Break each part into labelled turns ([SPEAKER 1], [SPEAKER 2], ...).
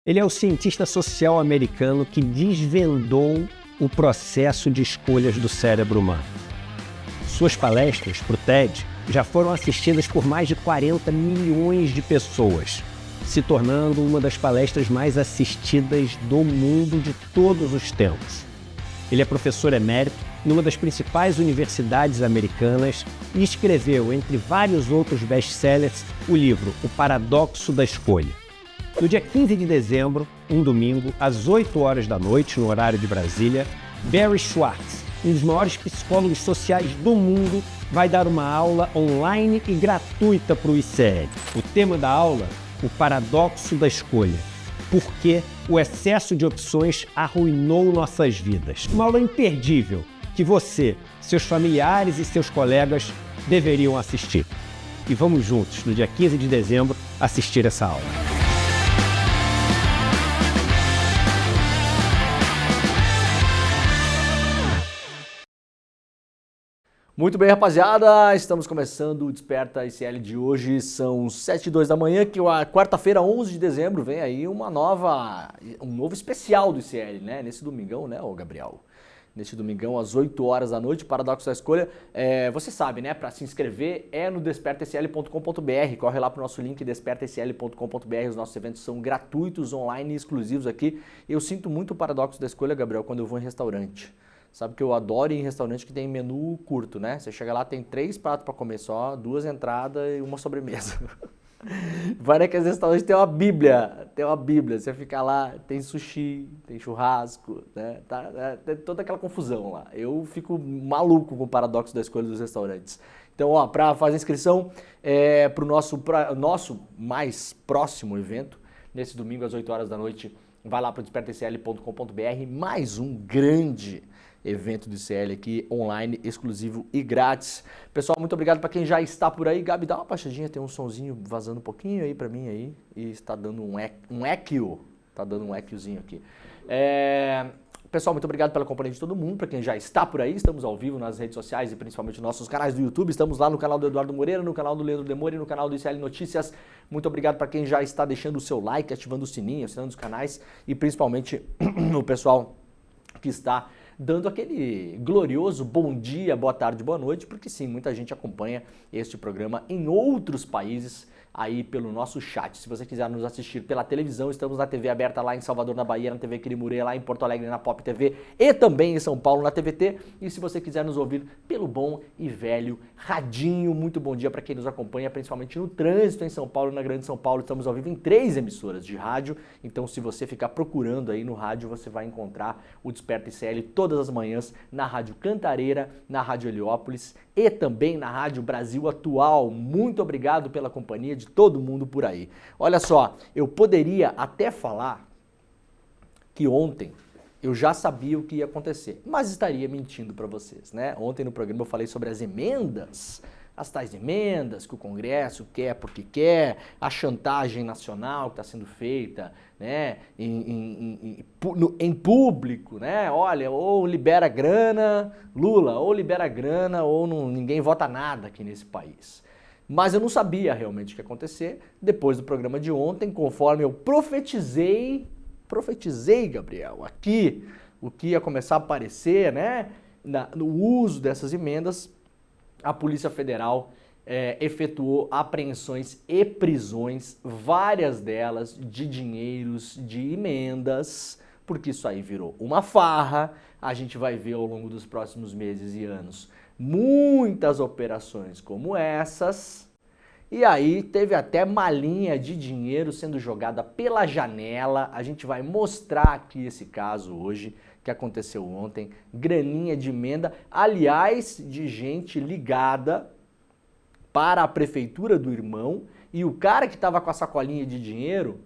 [SPEAKER 1] Ele é o cientista social americano que desvendou o processo de escolhas do cérebro humano. Suas palestras para o TED já foram assistidas por mais de 40 milhões de pessoas, se tornando uma das palestras mais assistidas do mundo de todos os tempos. Ele é professor emérito numa das principais universidades americanas e escreveu, entre vários outros best-sellers, o livro O Paradoxo da Escolha. No dia 15 de dezembro, um domingo, às 8 horas da noite, no horário de Brasília, Barry Schwartz, um dos maiores psicólogos sociais do mundo, vai dar uma aula online e gratuita para o ICL. O tema da aula, o paradoxo da escolha. Por que o excesso de opções arruinou nossas vidas? Uma aula imperdível que você, seus familiares e seus colegas deveriam assistir. E vamos juntos, no dia 15 de dezembro, assistir essa aula.
[SPEAKER 2] Muito bem, rapaziada, estamos começando o Desperta ICL de hoje, são 7h02 da manhã, que a quarta-feira, 11 de dezembro, vem aí um novo especial do ICL, né? Nesse domingão, né, ô Gabriel? Neste domingão, às 8 horas da noite, Paradoxo da Escolha. Você sabe, né? Para se inscrever é no despertasl.com.br. Corre lá para o nosso link, despertasl.com.br. Os nossos eventos são gratuitos, online e exclusivos aqui. Eu sinto muito o Paradoxo da Escolha, Gabriel, quando eu vou em restaurante. Sabe que eu adoro ir em restaurante que tem menu curto, né? Você chega lá, tem 3 pratos para comer só, 2 entradas e uma sobremesa. Vai naqueles restaurantes tem uma bíblia, você fica lá, tem sushi, tem churrasco, né? Tem toda aquela confusão lá. Eu fico maluco com o paradoxo da escolha dos restaurantes. Então, ó, para fazer inscrição para o nosso mais próximo evento, nesse domingo às 8 horas da noite, vai lá para despertasl.com.br, mais um grande evento do ICL aqui, online, exclusivo e grátis. Pessoal, muito obrigado para quem já está por aí. Gabi, dá uma baixadinha, tem um sonzinho vazando um pouquinho aí para mim aí, e está dando um eco, tá dando um ecozinho aqui. Pessoal, muito obrigado pela companhia de todo mundo, para quem já está por aí, estamos ao vivo nas redes sociais e principalmente nos nossos canais do YouTube, estamos lá no canal do Eduardo Moreira, no canal do Leandro Demore e no canal do ICL Notícias. Muito obrigado para quem já está deixando o seu like, ativando o sininho, assinando os canais e principalmente o pessoal que está dando aquele glorioso bom dia, boa tarde, boa noite, porque sim, muita gente acompanha este programa em outros países aí pelo nosso chat. Se você quiser nos assistir pela televisão, estamos na TV aberta lá em Salvador, na Bahia, na TV Quirimurê, lá em Porto Alegre, na Pop TV e também em São Paulo, na TVT. E se você quiser nos ouvir pelo bom e velho radinho, muito bom dia para quem nos acompanha, principalmente no trânsito em São Paulo e na Grande São Paulo. Estamos ao vivo em 3 emissoras de rádio, então se você ficar procurando aí no rádio, você vai encontrar o Desperta ICL todas as manhãs na Rádio Cantareira, na Rádio Heliópolis e também na Rádio Brasil Atual. Muito obrigado pela companhia de todo mundo por aí. Olha só, eu poderia até falar que ontem eu já sabia o que ia acontecer, mas estaria mentindo para vocês, né? Ontem no programa eu falei sobre as emendas, as tais emendas que o Congresso quer porque quer, a chantagem nacional que está sendo feita, né, em público, né? Olha, ou libera grana, Lula, ou libera grana, ou não, ninguém vota nada aqui nesse país. Mas eu não sabia realmente o que ia acontecer. Depois do programa de ontem, conforme eu profetizei, Gabriel, aqui, o que ia começar a aparecer, né, no uso dessas emendas, a Polícia Federal efetuou apreensões e prisões, várias delas de dinheiros, de emendas, porque isso aí virou uma farra. A gente vai ver ao longo dos próximos meses e anos muitas operações como essas, e aí teve até malinha de dinheiro sendo jogada pela janela. A gente vai mostrar aqui esse caso hoje, que aconteceu ontem, graninha de emenda, aliás, de gente ligada para a prefeitura do irmão, e o cara que estava com a sacolinha de dinheiro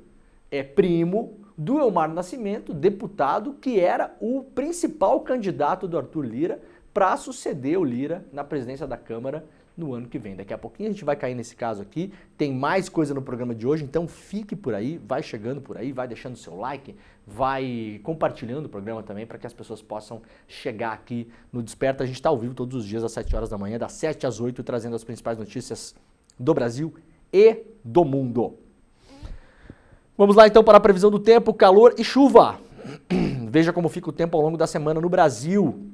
[SPEAKER 2] é primo do Elmar Nascimento, deputado, que era o principal candidato do Arthur Lira para suceder o Lira na presidência da Câmara no ano que vem. Daqui a pouquinho a gente vai cair nesse caso aqui, tem mais coisa no programa de hoje, então fique por aí, vai chegando por aí, vai deixando seu like, vai compartilhando o programa também para que as pessoas possam chegar aqui no Desperta. A gente está ao vivo todos os dias às 7 horas da manhã, das 7 às 8, trazendo as principais notícias do Brasil e do mundo. Vamos lá então para a previsão do tempo, calor e chuva. Veja como fica o tempo ao longo da semana no Brasil.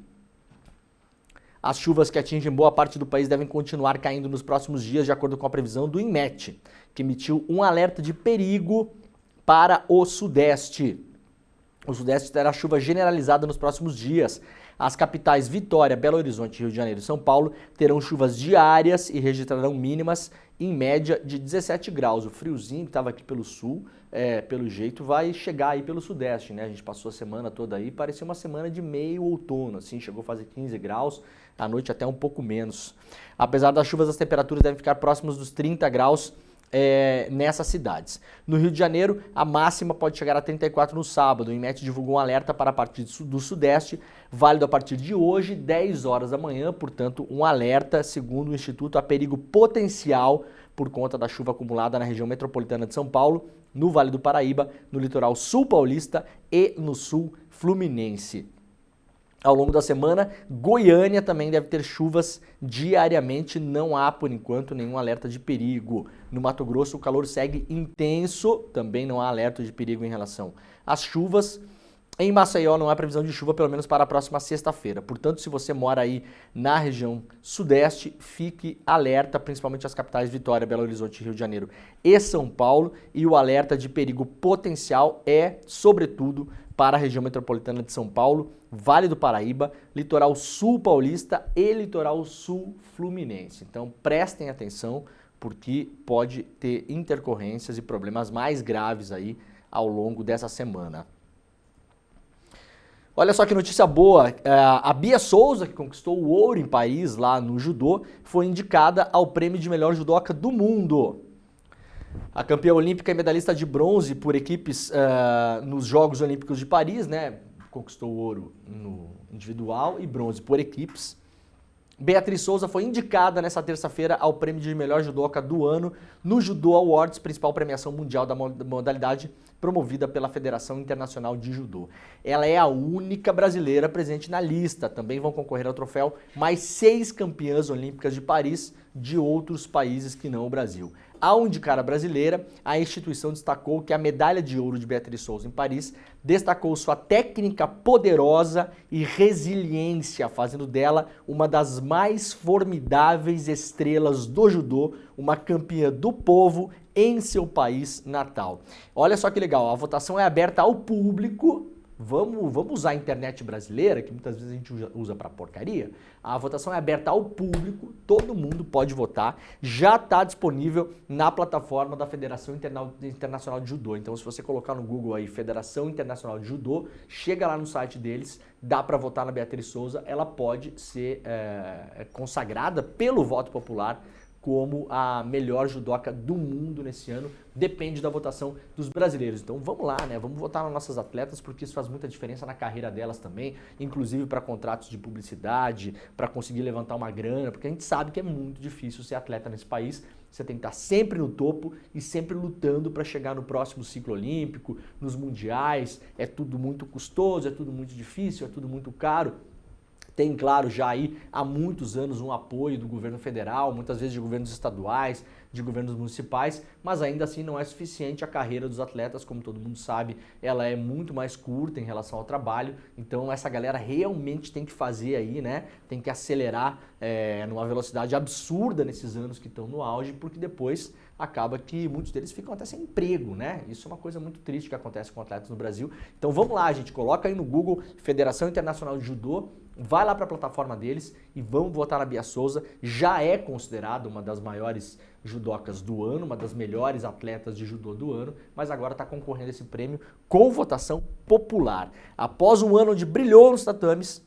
[SPEAKER 2] As chuvas que atingem boa parte do país devem continuar caindo nos próximos dias, de acordo com a previsão do INMET, que emitiu um alerta de perigo para o Sudeste. O Sudeste terá chuva generalizada nos próximos dias. As capitais Vitória, Belo Horizonte, Rio de Janeiro e São Paulo terão chuvas diárias e registrarão mínimas em média de 17 graus. O friozinho que estava aqui pelo sul, pelo jeito, vai chegar aí pelo Sudeste, né? A gente passou a semana toda aí, parecia uma semana de meio outono, assim, chegou a fazer 15 graus, à noite até um pouco menos. Apesar das chuvas, as temperaturas devem ficar próximas dos 30 graus nessas cidades. No Rio de Janeiro, a máxima pode chegar a 34 no sábado. O INMET divulgou um alerta para a parte do Sudeste, válido a partir de hoje, 10 horas da manhã, portanto, um alerta, segundo o Instituto, a perigo potencial por conta da chuva acumulada na região metropolitana de São Paulo, no Vale do Paraíba, no litoral sul paulista e no sul fluminense. Ao longo da semana, Goiânia também deve ter chuvas diariamente, não há por enquanto nenhum alerta de perigo. No Mato Grosso o calor segue intenso, também não há alerta de perigo em relação às chuvas. Em Maceió não há previsão de chuva pelo menos para a próxima sexta-feira. Portanto, se você mora aí na região sudeste, fique alerta, principalmente as capitais Vitória, Belo Horizonte, Rio de Janeiro e São Paulo. E o alerta de perigo potencial é, sobretudo, para a região metropolitana de São Paulo, Vale do Paraíba, litoral sul paulista e litoral sul fluminense. Então prestem atenção porque pode ter intercorrências e problemas mais graves aí ao longo dessa semana. Olha só que notícia boa, a Bia Souza, que conquistou o ouro em Paris lá no judô, foi indicada ao prêmio de melhor judoca do mundo. A campeã olímpica e medalhista de bronze por equipes nos Jogos Olímpicos de Paris, né? Conquistou ouro no individual e bronze por equipes. Beatriz Souza foi indicada nessa terça-feira ao prêmio de melhor judoca do ano no Judô Awards, principal premiação mundial da modalidade promovida pela Federação Internacional de Judô. Ela é a única brasileira presente na lista. Também vão concorrer ao troféu mais 6 campeãs olímpicas de Paris de outros países que não o Brasil. Ao indicar a brasileira, a instituição destacou que a medalha de ouro de Beatriz Souza em Paris destacou sua técnica poderosa e resiliência, fazendo dela uma das mais formidáveis estrelas do judô, uma campeã do povo em seu país natal. Olha só que legal, a votação é aberta ao público. Vamos usar a internet brasileira, que muitas vezes a gente usa para porcaria. A votação é aberta ao público, todo mundo pode votar. Já está disponível na plataforma da Federação Internacional de Judô. Então, se você colocar no Google aí Federação Internacional de Judô, chega lá no site deles, dá para votar na Beatriz Souza. Ela pode ser consagrada pelo voto popular como a melhor judoca do mundo nesse ano, depende da votação dos brasileiros. Então vamos lá, né? Vamos votar nas nossas atletas, porque isso faz muita diferença na carreira delas também, inclusive para contratos de publicidade, para conseguir levantar uma grana, porque a gente sabe que é muito difícil ser atleta nesse país. Você tem que estar sempre no topo e sempre lutando para chegar no próximo ciclo olímpico, nos mundiais. É tudo muito custoso, é tudo muito difícil, é tudo muito caro. Tem, claro, já aí há muitos anos um apoio do governo federal, muitas vezes de governos estaduais, de governos municipais, mas ainda assim não é suficiente. A carreira dos atletas, como todo mundo sabe, ela é muito mais curta em relação ao trabalho, então essa galera realmente tem que fazer aí, né, tem que acelerar numa velocidade absurda nesses anos que estão no auge, porque depois acaba que muitos deles ficam até sem emprego, né? Isso é uma coisa muito triste que acontece com atletas no Brasil. Então vamos lá, gente, coloca aí no Google Federação Internacional de Judô, vai lá para a plataforma deles e vamos votar na Bia Souza. Já é considerada uma das maiores judocas do ano, uma das melhores atletas de judô do ano, mas agora está concorrendo a esse prêmio com votação popular. Após um ano onde brilhou nos tatames,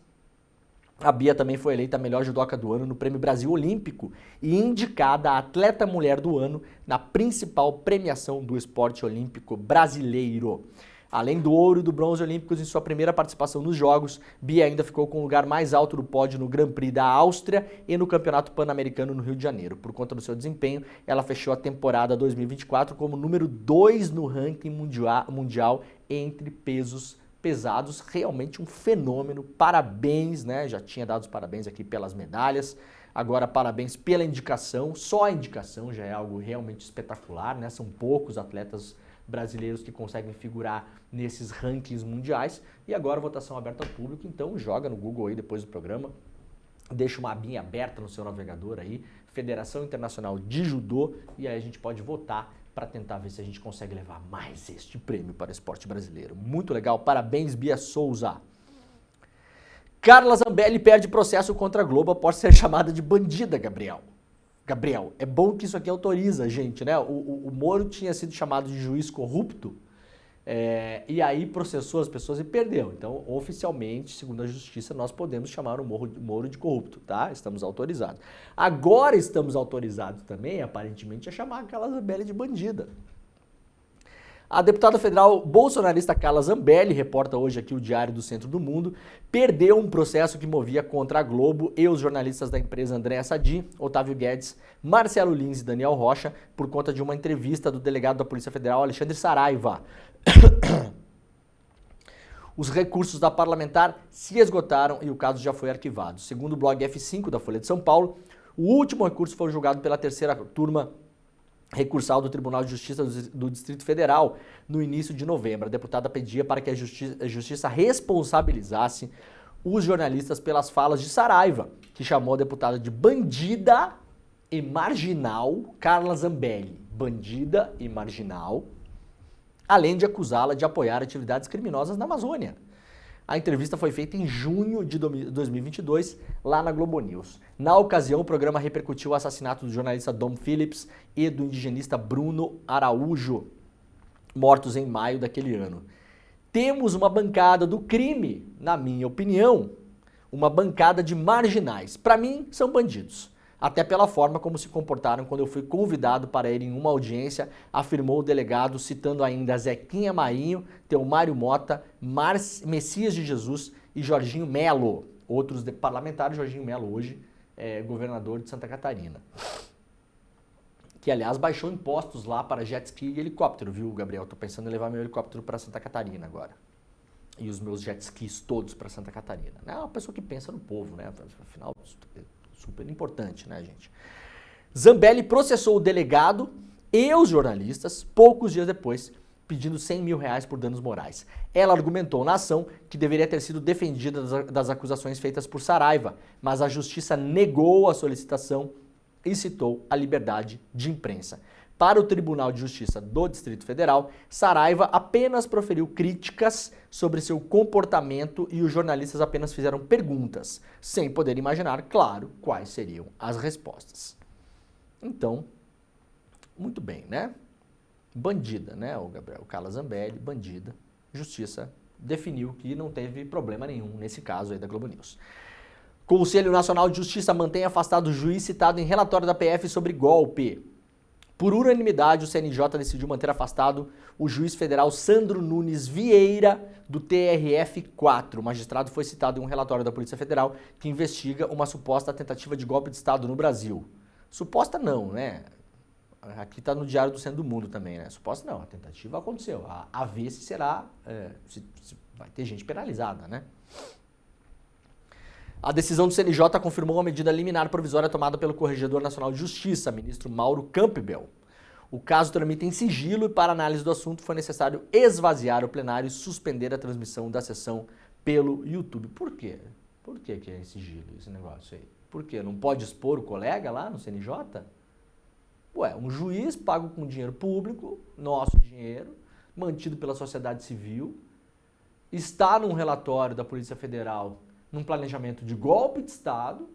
[SPEAKER 2] a Bia também foi eleita a melhor judoca do ano no Prêmio Brasil Olímpico e indicada a atleta mulher do ano na principal premiação do esporte olímpico brasileiro. Além do ouro e do bronze olímpicos em sua primeira participação nos Jogos, Bia ainda ficou com o lugar mais alto do pódio no Grand Prix da Áustria e no Campeonato Pan-Americano no Rio de Janeiro. Por conta do seu desempenho, ela fechou a temporada 2024 como número 2 no ranking mundial entre pesos pesados. Realmente um fenômeno. Parabéns, né? Já tinha dado os parabéns aqui pelas medalhas. Agora, parabéns pela indicação. Só a indicação já é algo realmente espetacular, né? São poucos atletas brasileiros que conseguem figurar nesses rankings mundiais. E agora votação aberta ao público, então joga no Google aí depois do programa, deixa uma abinha aberta no seu navegador aí, Federação Internacional de Judô, e aí a gente pode votar para tentar ver se a gente consegue levar mais este prêmio para o esporte brasileiro. Muito legal, parabéns Bia Souza. Carla Zambelli perde processo contra a Globo após ser chamada de bandida, Gabriel. Gabriel, é bom que isso aqui autoriza a gente, né? O Moro tinha sido chamado de juiz corrupto, e aí processou as pessoas e perdeu. Então, oficialmente, segundo a justiça, nós podemos chamar o Moro de corrupto, tá? Estamos autorizados. Agora estamos autorizados também, aparentemente, a chamar a Carla Zambelli de bandida. A deputada federal bolsonarista Carla Zambelli, reporta hoje aqui o Diário do Centro do Mundo, perdeu um processo que movia contra a Globo e os jornalistas da empresa Andréa Sadi, Otávio Guedes, Marcelo Lins e Daniel Rocha, por conta de uma entrevista do delegado da Polícia Federal, Alexandre Saraiva. Os recursos da parlamentar se esgotaram e o caso já foi arquivado. Segundo o blog F5 da Folha de São Paulo, o último recurso foi julgado pela terceira turma recursal do Tribunal de Justiça do Distrito Federal no início de novembro. A deputada pedia para que a justiça responsabilizasse os jornalistas pelas falas de Saraiva, que chamou a deputada de bandida e marginal Carla Zambelli. Bandida e marginal, além de acusá-la de apoiar atividades criminosas na Amazônia. A entrevista foi feita em junho de 2022, lá na Globo News. Na ocasião, o programa repercutiu o assassinato do jornalista Dom Phillips e do indigenista Bruno Araújo, mortos em maio daquele ano. Temos uma bancada do crime, na minha opinião, uma bancada de marginais. Para mim, são bandidos. Até pela forma como se comportaram quando eu fui convidado para ir em uma audiência, afirmou o delegado, citando ainda Zequinha Marinho, Teomário Mota, Messias de Jesus e Jorginho Melo. Outros parlamentares, Jorginho Melo hoje é governador de Santa Catarina. Que, aliás, baixou impostos lá para jet ski e helicóptero, viu, Gabriel? Tô pensando em levar meu helicóptero para Santa Catarina agora. E os meus jet skis todos para Santa Catarina. É uma pessoa que pensa no povo, né? Afinal, super importante, né, gente? Zambelli processou o delegado e os jornalistas poucos dias depois, pedindo R$100 mil por danos morais. Ela argumentou na ação que deveria ter sido defendida das acusações feitas por Saraiva, mas a justiça negou a solicitação e citou a liberdade de imprensa. Para o Tribunal de Justiça do Distrito Federal, Saraiva apenas proferiu críticas sobre seu comportamento e os jornalistas apenas fizeram perguntas, sem poder imaginar, claro, quais seriam as respostas. Então, muito bem, né? Bandida, né, o Gabriel? Carla Zambelli, bandida. Justiça definiu que não teve problema nenhum nesse caso aí da Globo News. Conselho Nacional de Justiça mantém afastado o juiz citado em relatório da PF sobre golpe. Por unanimidade, o CNJ decidiu manter afastado o juiz federal Sandro Nunes Vieira do TRF4. O magistrado foi citado em um relatório da Polícia Federal que investiga uma suposta tentativa de golpe de Estado no Brasil. Suposta não, né? Aqui está no Diário do Centro do Mundo também, né? Suposta não, a tentativa aconteceu. A ver se será, se vai ter gente penalizada, né? A decisão do CNJ confirmou a medida liminar provisória tomada pelo Corregedor Nacional de Justiça, ministro Mauro Campbell. O caso tramita em sigilo e para análise do assunto foi necessário esvaziar o plenário e suspender a transmissão da sessão pelo YouTube. Por quê? Por que é em sigilo esse negócio aí? Por quê? Não pode expor o colega lá no CNJ? Ué, um juiz pago com dinheiro público, nosso dinheiro, mantido pela sociedade civil, está num relatório da Polícia Federal num planejamento de golpe de Estado,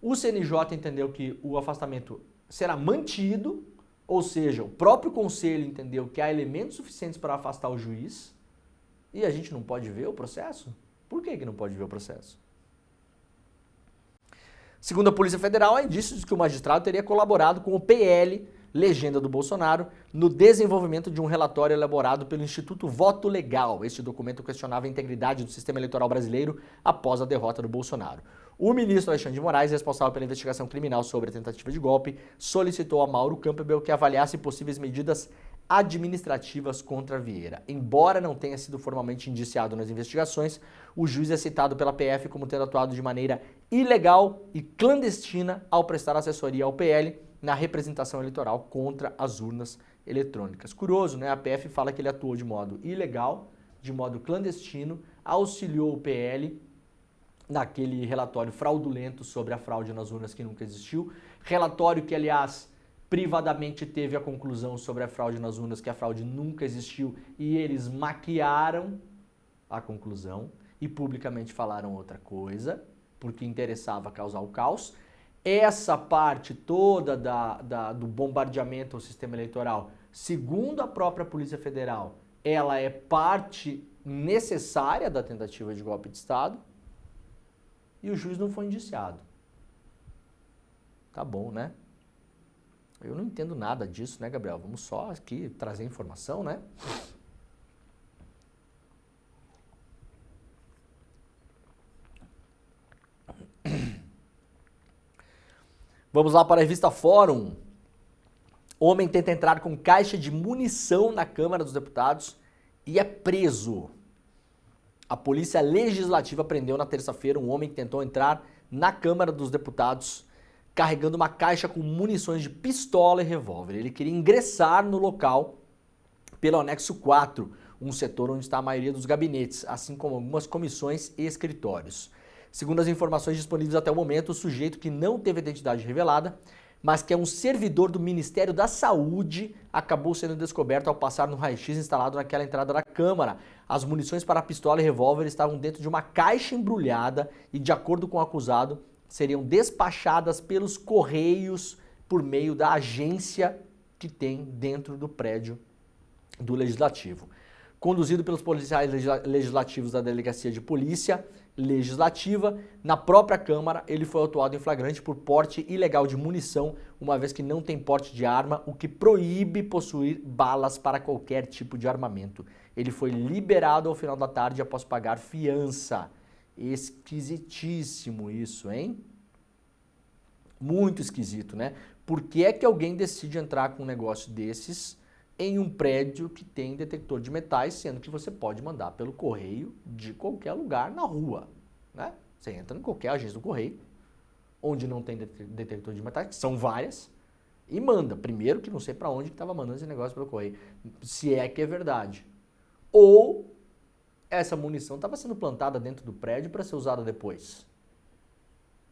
[SPEAKER 2] o CNJ entendeu que o afastamento será mantido, ou seja, o próprio Conselho entendeu que há elementos suficientes para afastar o juiz, e a gente não pode ver o processo? Por que não pode ver o processo? Segundo a Polícia Federal, há indícios de que o magistrado teria colaborado com o PL, legenda do Bolsonaro, no desenvolvimento de um relatório elaborado pelo Instituto Voto Legal. Este documento questionava a integridade do sistema eleitoral brasileiro após a derrota do Bolsonaro. O ministro Alexandre de Moraes, responsável pela investigação criminal sobre a tentativa de golpe, solicitou a Mauro Campbell que avaliasse possíveis medidas administrativas contra Vieira. Embora não tenha sido formalmente indiciado nas investigações, o juiz é citado pela PF como tendo atuado de maneira ilegal e clandestina ao prestar assessoria ao PL na representação eleitoral contra as urnas eletrônicas. Curioso, né? A PF fala que ele atuou de modo ilegal, de modo clandestino, auxiliou o PL naquele relatório fraudulento sobre a fraude nas urnas que nunca existiu. Relatório que, aliás, privadamente teve a conclusão sobre a fraude nas urnas que a fraude nunca existiu e eles maquiaram a conclusão e publicamente falaram outra coisa, porque interessava causar o caos. Essa parte toda do bombardeamento ao sistema eleitoral, segundo a própria Polícia Federal, ela é parte necessária da tentativa de golpe de Estado e o juiz não foi indiciado. Tá bom, né? Eu não entendo nada disso, né, Gabriel? Vamos só aqui trazer informação, né? Vamos lá para a revista Fórum. Homem tenta entrar com caixa de munição na Câmara dos Deputados e é preso. A Polícia Legislativa prendeu na terça-feira um homem que tentou entrar na Câmara dos Deputados carregando uma caixa com munições de pistola e revólver. Ele queria ingressar no local pelo anexo 4, um setor onde está a maioria dos gabinetes, assim como algumas comissões e escritórios. Segundo as informações disponíveis até o momento, o sujeito, que não teve identidade revelada, mas que é um servidor do Ministério da Saúde, acabou sendo descoberto ao passar no raio-x instalado naquela entrada da Câmara. As munições para pistola e revólver estavam dentro de uma caixa embrulhada e, de acordo com o acusado, seriam despachadas pelos Correios por meio da agência que tem dentro do prédio do Legislativo. Conduzido pelos policiais legislativos da Delegacia de Polícia Legislativa, na própria Câmara, ele foi autuado em flagrante por porte ilegal de munição, uma vez que não tem porte de arma, o que proíbe possuir balas para qualquer tipo de armamento. Ele foi liberado ao final da tarde após pagar fiança. Esquisitíssimo isso, hein? Muito esquisito, né? Por que é que alguém decide entrar com um negócio desses em um prédio que tem detector de metais, sendo que você pode mandar pelo correio de qualquer lugar na rua, né? Você entra em qualquer agência do correio, onde não tem detector de metais, que são várias, e manda. Primeiro que não sei para onde que estava mandando esse negócio pelo correio, se é que é verdade. Ou essa munição estava sendo plantada dentro do prédio para ser usada depois,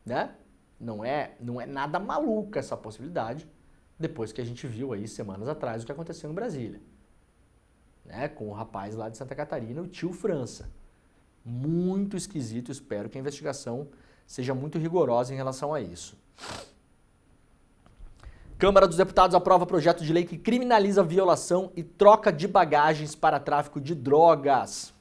[SPEAKER 2] né? Não é nada maluca essa possibilidade, depois que a gente viu aí semanas atrás o que aconteceu em Brasília, né? Com o rapaz lá de Santa Catarina, o tio França. Muito esquisito, espero que a investigação seja muito rigorosa em relação a isso. Câmara dos Deputados aprova projeto de lei que criminaliza violação e troca de bagagens para tráfico de drogas.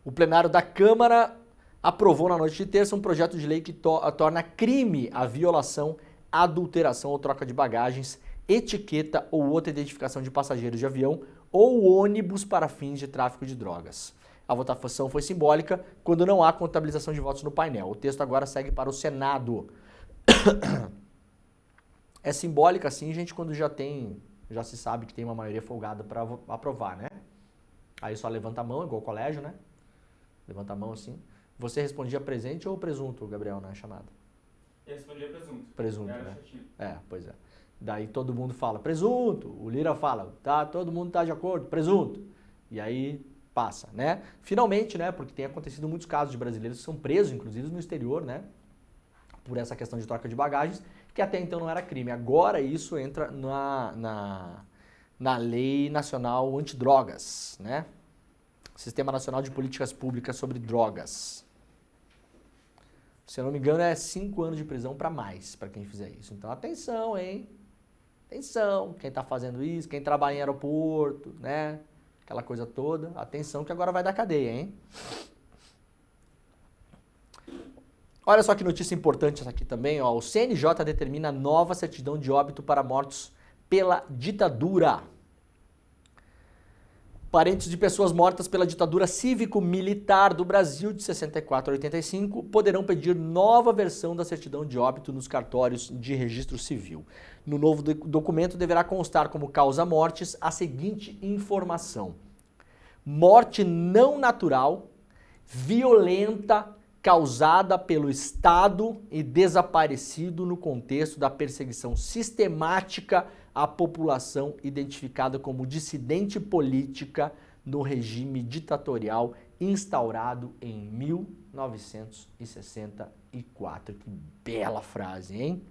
[SPEAKER 2] O plenário da Câmara aprovou na noite de terça um projeto de lei que torna crime a violação, adulteração ou troca de bagagens, etiqueta ou outra identificação de passageiros de avião ou ônibus para fins de tráfico de drogas. A votação foi simbólica quando não há contabilização de votos no painel. O texto agora segue para o Senado. É simbólica assim, gente, quando já se sabe que tem uma maioria folgada para aprovar, né? Aí só levanta a mão, igual o colégio, né? Levanta a mão assim. Você respondia presente ou presunto, Gabriel, na chamada?
[SPEAKER 3] Eu respondia presunto.
[SPEAKER 2] Presunto, né? Pois é. Daí todo mundo fala presunto, o Lira fala, tá, todo mundo tá de acordo, presunto. E aí passa, né? Finalmente, né, porque tem acontecido muitos casos de brasileiros que são presos, inclusive no exterior, né, por essa questão de troca de bagagens, que até então não era crime. Agora isso entra na Lei Nacional Antidrogas, né? Sistema Nacional de Políticas Públicas sobre Drogas. Se eu não me engano, é 5 anos de prisão para mais, para quem fizer isso. Então, atenção, hein? Atenção, quem está fazendo isso, quem trabalha em aeroporto, né? Aquela coisa toda. Atenção que agora vai dar cadeia, hein? Olha só que notícia importante essa aqui também, ó. O CNJ determina nova certidão de óbito para mortos pela ditadura. Parentes de pessoas mortas pela ditadura cívico-militar do Brasil de 64 a 85 poderão pedir nova versão da certidão de óbito nos cartórios de registro civil. No novo documento deverá constar como causa mortes a seguinte informação: morte não natural, violenta, causada pelo Estado e desaparecido no contexto da perseguição sistemática à população identificada como dissidente política no regime ditatorial instaurado em 1964. Que bela frase, hein?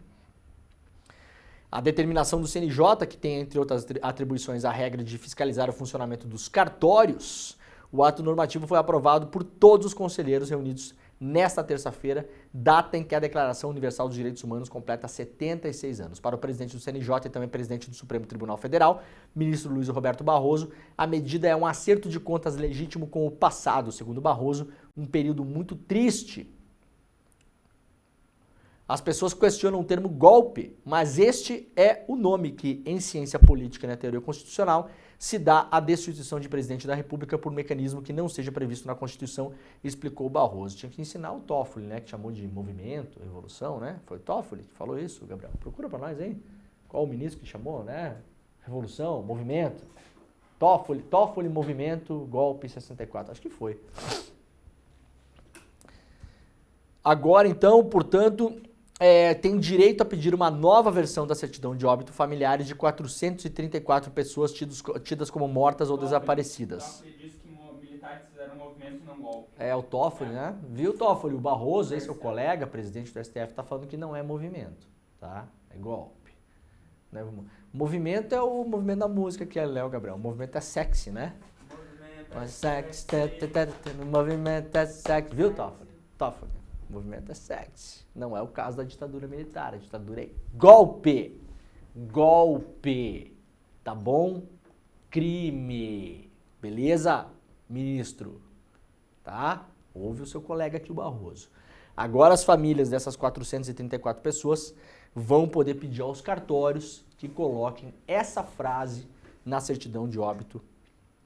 [SPEAKER 2] A determinação do CNJ, que tem, entre outras atribuições, a regra de fiscalizar o funcionamento dos cartórios, o ato normativo foi aprovado por todos os conselheiros reunidos nesta terça-feira, data em que a Declaração Universal dos Direitos Humanos completa 76 anos. Para o presidente do CNJ e também presidente do Supremo Tribunal Federal, ministro Luiz Roberto Barroso, a medida é um acerto de contas legítimo com o passado, segundo Barroso, um período muito triste. As pessoas questionam o termo golpe, mas este é o nome que, em ciência política e na teoria constitucional, se dá à destituição de presidente da República por mecanismo que não seja previsto na Constituição, explicou Barroso. Tinha que ensinar o Toffoli, né, que chamou de movimento, revolução, né? Foi o Toffoli que falou isso, Gabriel. Procura para nós, hein? Qual o ministro que chamou, né? Revolução, movimento. Toffoli, movimento, golpe 64. Acho que foi. Agora, então, portanto, tem direito a pedir uma nova versão da certidão de óbito familiares de 434 pessoas tidas como mortas ou desaparecidas.
[SPEAKER 3] Ele disse que militares fizeram um movimento e não golpe.
[SPEAKER 2] É o Toffoli, né? Viu, Toffoli? O Barroso, esse é o colega, presidente do STF, está falando que não é movimento, tá? É golpe. Né? Movimento é o movimento da música que é Léo Gabriel. O movimento é sexy, né? Movimento é sexy. Viu, Toffoli? Toffoli. O movimento é sexy. Não é o caso da ditadura militar. A ditadura é golpe. Golpe. Tá bom? Crime. Beleza, ministro? Tá? Ouve o seu colega aqui, o Barroso. Agora as famílias dessas 434 pessoas vão poder pedir aos cartórios que coloquem essa frase na certidão de óbito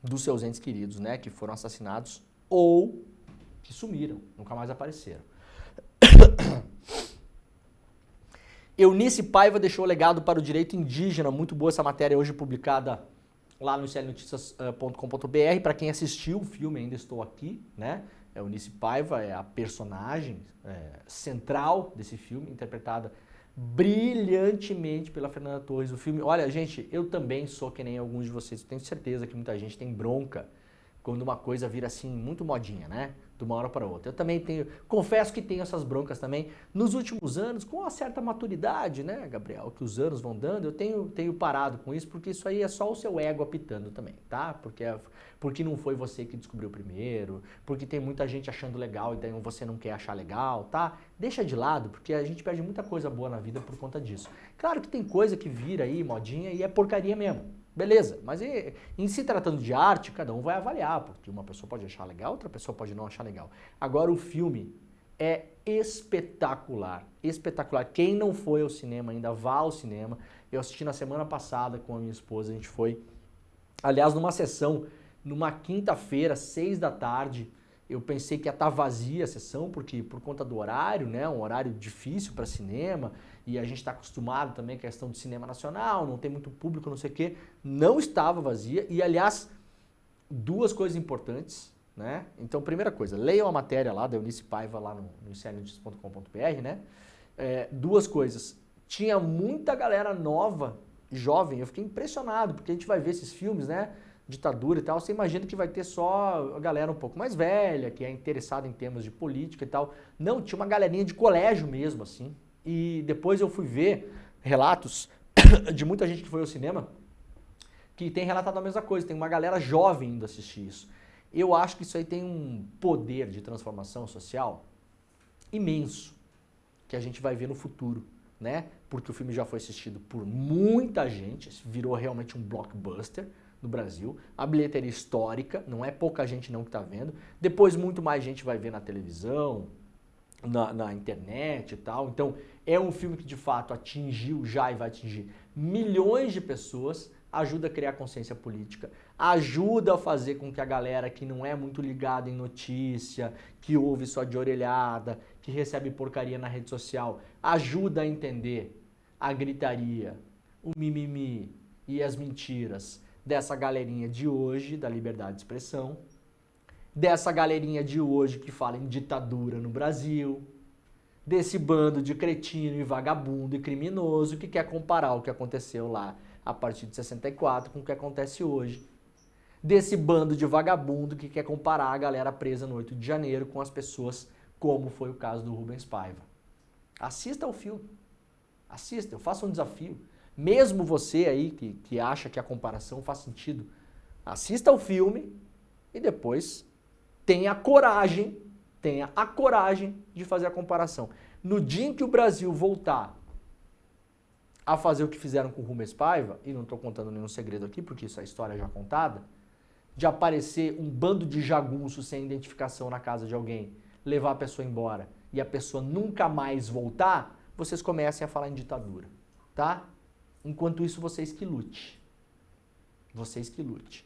[SPEAKER 2] dos seus entes queridos, né? Que foram assassinados ou que sumiram, nunca mais apareceram. Eunice Paiva deixou legado para o direito indígena. Muito boa essa matéria hoje publicada lá no iclnoticias.com.br. Para quem assistiu o filme, ainda estou aqui, né? Eunice Paiva é a personagem central desse filme, interpretada brilhantemente pela Fernanda Torres. O filme, olha, gente, eu também sou que nem alguns de vocês. Eu tenho certeza que muita gente tem bronca quando uma coisa vira assim, muito modinha, né? De uma hora para outra. Eu também tenho, confesso que tenho essas broncas também. Nos últimos anos, com uma certa maturidade, né, Gabriel, que os anos vão dando, eu tenho parado com isso, porque isso aí é só o seu ego apitando também, tá? Porque não foi você que descobriu primeiro, porque tem muita gente achando legal e daí você não quer achar legal, tá? Deixa de lado, porque a gente perde muita coisa boa na vida por conta disso. Claro que tem coisa que vira aí, modinha, e é porcaria mesmo. Beleza, mas em se tratando de arte, cada um vai avaliar, porque uma pessoa pode achar legal, outra pessoa pode não achar legal. Agora o filme é espetacular, espetacular. Quem não foi ao cinema ainda, vá ao cinema. Eu assisti na semana passada com a minha esposa, a gente foi, aliás, numa sessão, numa quinta-feira, 6 da tarde, eu pensei que ia estar vazia a sessão, porque por conta do horário, né, um horário difícil para cinema, e a gente está acostumado também com a questão do cinema nacional, não tem muito público, não sei o quê, não estava vazia. E, aliás, duas coisas importantes, né? Então, primeira coisa, leiam a matéria lá da Eunice Paiva lá no iclnoticias.com.br, né? Duas coisas, tinha muita galera nova, jovem, eu fiquei impressionado, porque a gente vai ver esses filmes, né? Ditadura e tal, você imagina que vai ter só a galera um pouco mais velha, que é interessada em temas de política e tal. Não, tinha uma galerinha de colégio mesmo, assim. E depois eu fui ver relatos de muita gente que foi ao cinema que tem relatado a mesma coisa. Tem uma galera jovem indo assistir isso. Eu acho que isso aí tem um poder de transformação social imenso que a gente vai ver no futuro, né? Porque o filme já foi assistido por muita gente, virou realmente um blockbuster no Brasil, a bilheteria histórica, não é pouca gente não que está vendo. Depois muito mais gente vai ver na televisão, na internet e tal. Então é um filme que de fato atingiu já e vai atingir milhões de pessoas, ajuda a criar consciência política, ajuda a fazer com que a galera que não é muito ligada em notícia, que ouve só de orelhada, que recebe porcaria na rede social, ajuda a entender a gritaria, o mimimi e as mentiras dessa galerinha de hoje, da liberdade de expressão. dessa galerinha de hoje que fala em ditadura no Brasil, desse bando de cretino e vagabundo e criminoso que quer comparar o que aconteceu lá a partir de 64 com o que acontece hoje. Desse bando de vagabundo que quer comparar a galera presa no 8 de janeiro com as pessoas, como foi o caso do Rubens Paiva. Assista ao filme. Assista, eu faço um desafio. Mesmo você aí que acha que a comparação faz sentido, assista ao filme e depois tenha a coragem de fazer a comparação. No dia em que o Brasil voltar a fazer o que fizeram com o Rubens Paiva, e não estou contando nenhum segredo aqui, porque isso é história já contada, de aparecer um bando de jagunços sem identificação na casa de alguém, levar a pessoa embora e a pessoa nunca mais voltar, vocês comecem a falar em ditadura, tá? Enquanto isso, vocês que lute. Vocês que lute.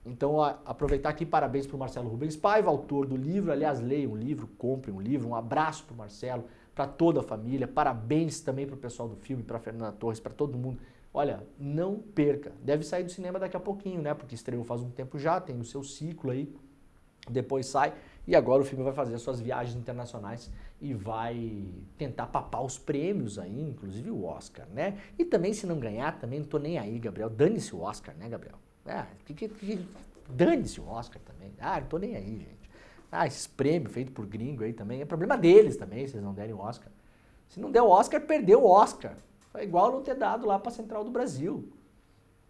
[SPEAKER 2] Então, aproveitar aqui, parabéns para o Marcelo Rubens Paiva, autor do livro. Aliás, leiam um livro, comprem um livro. Um abraço para o Marcelo, para toda a família. Parabéns também para o pessoal do filme, para a Fernanda Torres, para todo mundo. Olha, não perca. Deve sair do cinema daqui a pouquinho, né? Porque estreou faz um tempo já, tem o seu ciclo aí. Depois sai. E agora o filme vai fazer as suas viagens internacionais e vai tentar papar os prêmios aí, inclusive o Oscar, né? E também, se não ganhar, também não tô nem aí, Gabriel. Dane-se o Oscar, né, Gabriel? Dane-se o Oscar também. Não tô nem aí, gente. Esses prêmios feitos por gringo aí também, é problema deles também, se eles não derem o Oscar. Se não der o Oscar, perdeu o Oscar. É igual não ter dado lá pra Central do Brasil,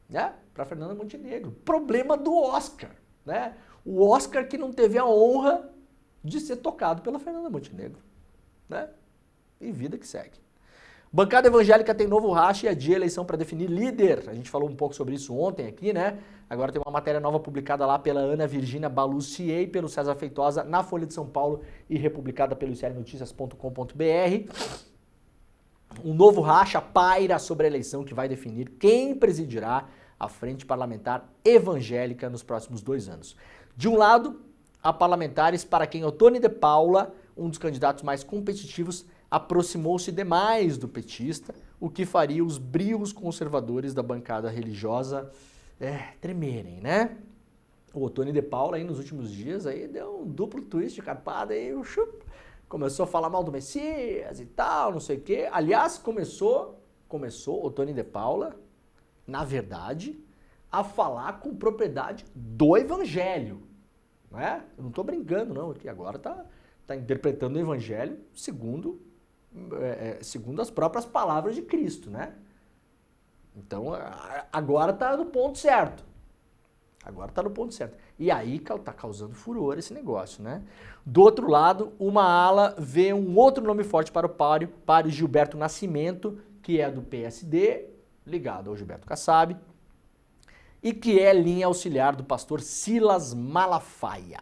[SPEAKER 2] né? Pra Fernanda Montenegro. Problema do Oscar, né? O Oscar que não teve a honra de ser tocado pela Fernanda Montenegro, né? E vida que segue. Bancada evangélica tem novo racha e adia eleição para definir líder. A gente falou um pouco sobre isso ontem aqui, né? Agora tem uma matéria nova publicada lá pela Ana Virgínia Balucier e pelo César Feitosa na Folha de São Paulo e republicada pelo iclnoticias.com.br. Um novo racha paira sobre a eleição que vai definir quem presidirá a frente parlamentar evangélica nos próximos 2 anos. De um lado, há parlamentares para quem Ottoni de Paula, um dos candidatos mais competitivos, aproximou-se demais do petista, o que faria os brios conservadores da bancada religiosa tremerem, né? O Ottoni de Paula aí nos últimos dias aí deu um duplo twist de carpada aí, começou a falar mal do Messias e tal, não sei o quê. Aliás, começou o Ottoni de Paula, na verdade, a falar com propriedade do evangelho, né? Eu não estou brincando não, aqui agora tá interpretando o evangelho segundo as próprias palavras de Cristo, né? Então, agora está no ponto certo. E aí tá causando furor esse negócio, né? Do outro lado, uma ala vê um outro nome forte para o páreo Gilberto Nascimento, que é do PSD, ligado ao Gilberto Kassab, e que é linha auxiliar do pastor Silas Malafaia.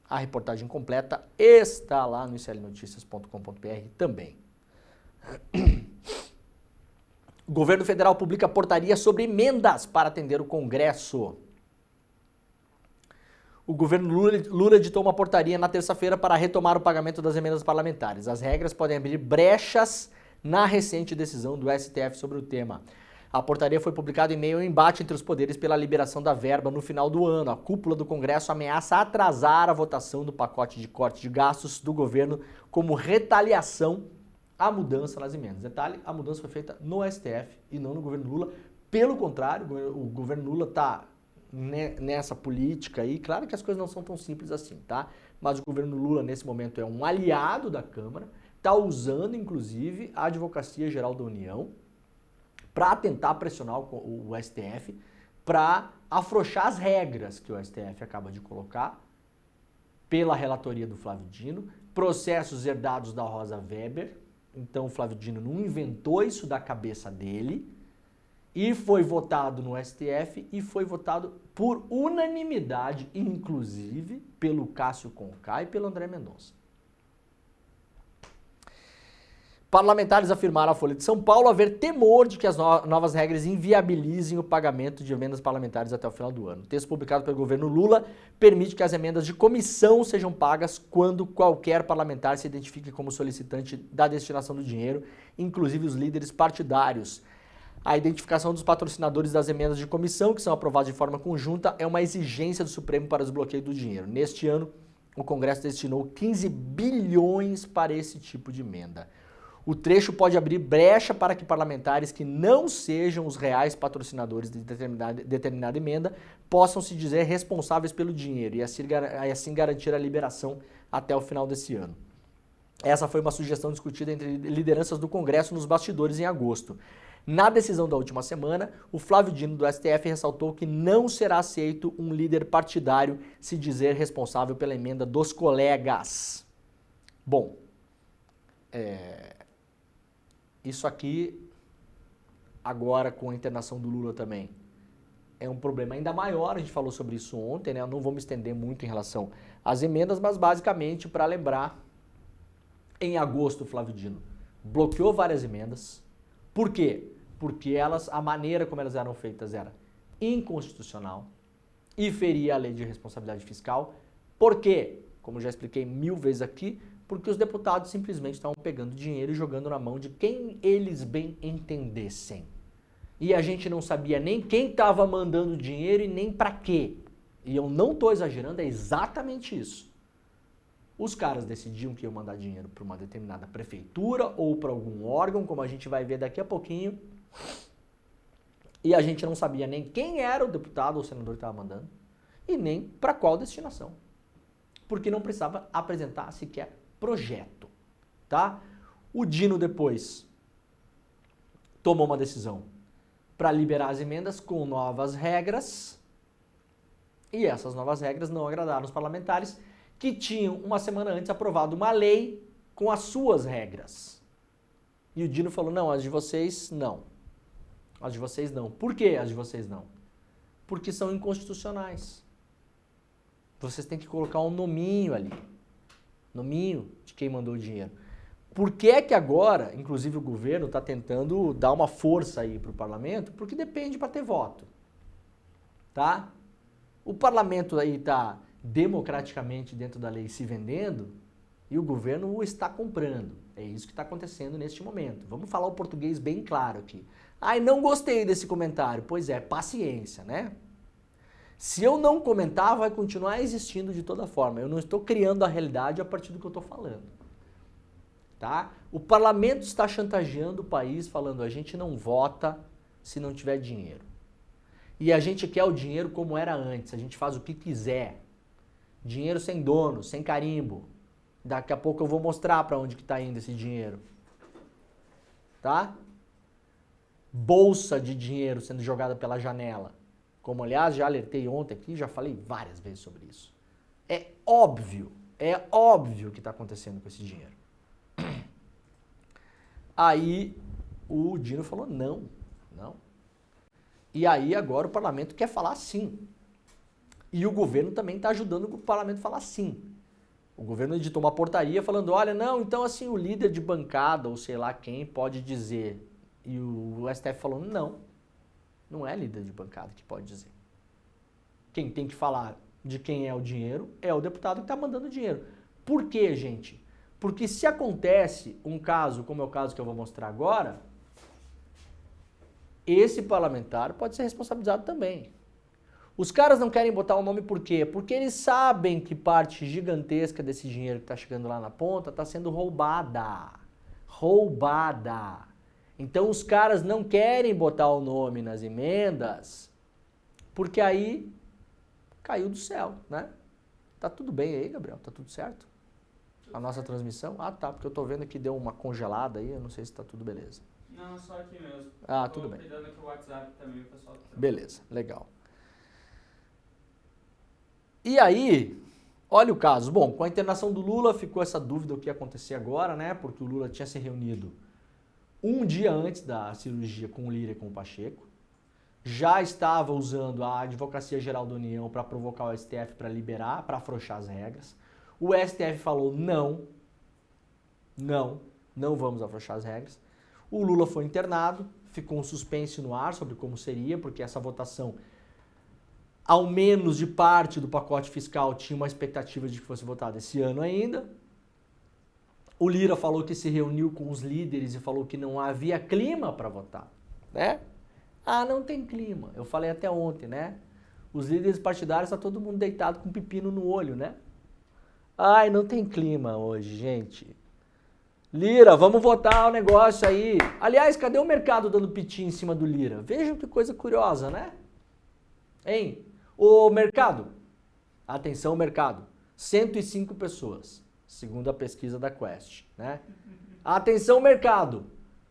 [SPEAKER 2] A reportagem completa está lá no iclnoticias.com.br também. O governo federal publica portaria sobre emendas para atender o Congresso. O governo Lula editou uma portaria na terça-feira para retomar o pagamento das emendas parlamentares. As regras podem abrir brechas na recente decisão do STF sobre o tema. A portaria foi publicada em meio ao embate entre os poderes pela liberação da verba no final do ano. A cúpula do Congresso ameaça atrasar a votação do pacote de corte de gastos do governo como retaliação à mudança nas emendas. Detalhe, a mudança foi feita no STF e não no governo Lula. Pelo contrário, o governo Lula está nessa política aí. Claro que as coisas não são tão simples assim, tá? Mas o governo Lula, nesse momento, é um aliado da Câmara, está usando, inclusive, a Advocacia Geral da União para tentar pressionar o STF para afrouxar as regras que o STF acaba de colocar pela relatoria do Flávio Dino, processos herdados da Rosa Weber. Então o Flávio Dino não inventou isso da cabeça dele e foi votado no STF e foi votado por unanimidade, inclusive pelo Cássio Conká e pelo André Mendonça. Parlamentares afirmaram à Folha de São Paulo haver temor de que as novas regras inviabilizem o pagamento de emendas parlamentares até o final do ano. O texto publicado pelo governo Lula permite que as emendas de comissão sejam pagas quando qualquer parlamentar se identifique como solicitante da destinação do dinheiro, inclusive os líderes partidários. A identificação dos patrocinadores das emendas de comissão, que são aprovadas de forma conjunta, é uma exigência do Supremo para o desbloqueio do dinheiro. Neste ano, o Congresso destinou 15 bilhões para esse tipo de emenda. O trecho pode abrir brecha para que parlamentares que não sejam os reais patrocinadores de determinada emenda possam se dizer responsáveis pelo dinheiro e assim garantir a liberação até o final desse ano. Essa foi uma sugestão discutida entre lideranças do Congresso nos bastidores em agosto. Na decisão da última semana, o Flávio Dino do STF ressaltou que não será aceito um líder partidário se dizer responsável pela emenda dos colegas. Bom, isso aqui, agora com a internação do Lula também, é um problema ainda maior. A gente falou sobre isso ontem, né? Eu não vou me estender muito em relação às emendas, mas basicamente para lembrar, em agosto o Flávio Dino bloqueou várias emendas. Por quê? Porque a maneira como elas eram feitas era inconstitucional e feria a lei de responsabilidade fiscal. Por quê? Como já expliquei 1000 vezes aqui, porque os deputados simplesmente estavam pegando dinheiro e jogando na mão de quem eles bem entendessem. E a gente não sabia nem quem estava mandando dinheiro e nem para quê. E eu não estou exagerando, é exatamente isso. Os caras decidiam que iam mandar dinheiro para uma determinada prefeitura ou para algum órgão, como a gente vai ver daqui a pouquinho. E a gente não sabia nem quem era o deputado ou senador que estava mandando e nem para qual destinação. Porque não precisava apresentar sequer projeto, tá? O Dino depois tomou uma decisão para liberar as emendas com novas regras. E essas novas regras não agradaram os parlamentares, que tinham, uma semana antes, aprovado uma lei com as suas regras. E o Dino falou, não, as de vocês não. As de vocês não. Por que as de vocês não? Porque são inconstitucionais. Vocês têm que colocar um nominho ali. Nominho de quem mandou o dinheiro. Por que é que agora, inclusive o governo está tentando dar uma força aí para o parlamento? Porque depende para ter voto. Tá? O parlamento aí está democraticamente dentro da lei se vendendo e o governo o está comprando. É isso que está acontecendo neste momento. Vamos falar o português bem claro aqui. Ai, não gostei desse comentário. Pois é, paciência, né? Se eu não comentar, vai continuar existindo de toda forma. Eu não estou criando a realidade a partir do que eu estou falando. Tá? O parlamento está chantageando o país falando, a gente não vota se não tiver dinheiro. E a gente quer o dinheiro como era antes, a gente faz o que quiser. Dinheiro sem dono, sem carimbo. Daqui a pouco eu vou mostrar para onde que está indo esse dinheiro. Tá? Bolsa de dinheiro sendo jogada pela janela. Como, aliás, já alertei ontem aqui, já falei várias vezes sobre isso. É óbvio que está acontecendo com esse dinheiro. Aí o Dino falou não. E aí agora o parlamento quer falar sim. E o governo também está ajudando o parlamento a falar sim. O governo editou uma portaria falando, olha, não, então assim o líder de bancada ou sei lá quem pode dizer. E o STF falou, não é líder de bancada que pode dizer. Quem tem que falar de quem é o dinheiro é o deputado que está mandando o dinheiro. Por quê, gente? Porque se acontece um caso, como é o caso que eu vou mostrar agora, esse parlamentar pode ser responsabilizado também. Os caras não querem botar o nome por quê? Porque eles sabem que parte gigantesca desse dinheiro que está chegando lá na ponta está sendo roubada. Roubada. Então os caras não querem botar o nome nas emendas, porque aí caiu do céu, né? Tá tudo bem aí, Gabriel? Tá tudo certo? A nossa transmissão? Ah, tá, porque eu tô vendo que deu uma congelada aí, eu não sei se tá tudo beleza.
[SPEAKER 3] Não, só aqui mesmo.
[SPEAKER 2] Ah, tudo bem.
[SPEAKER 3] Tô cuidando aqui o WhatsApp também, o pessoal tá...
[SPEAKER 2] Beleza, legal. E aí, olha o caso. Bom, com a internação do Lula ficou essa dúvida o que ia acontecer agora, né? Porque o Lula tinha se reunido um dia antes da cirurgia com o Lira e com o Pacheco. Já estava usando a Advocacia Geral da União para provocar o STF para liberar, para afrouxar as regras. O STF falou não vamos afrouxar as regras. O Lula foi internado, ficou um suspense no ar sobre como seria, porque essa votação, ao menos de parte do pacote fiscal, tinha uma expectativa de que fosse votada esse ano ainda. O Lira falou que se reuniu com os líderes e falou que não havia clima para votar, né? Ah, não tem clima. Eu falei até ontem, né? Os líderes partidários, tá todo mundo deitado com pepino no olho, né? Ai, não tem clima hoje, gente. Lira, vamos votar o negócio aí. Aliás, cadê o mercado dando piti em cima do Lira? Vejam que coisa curiosa, né? Hein? O mercado. Atenção, mercado. 105 pessoas, segundo a pesquisa da Quest, né? Atenção, mercado.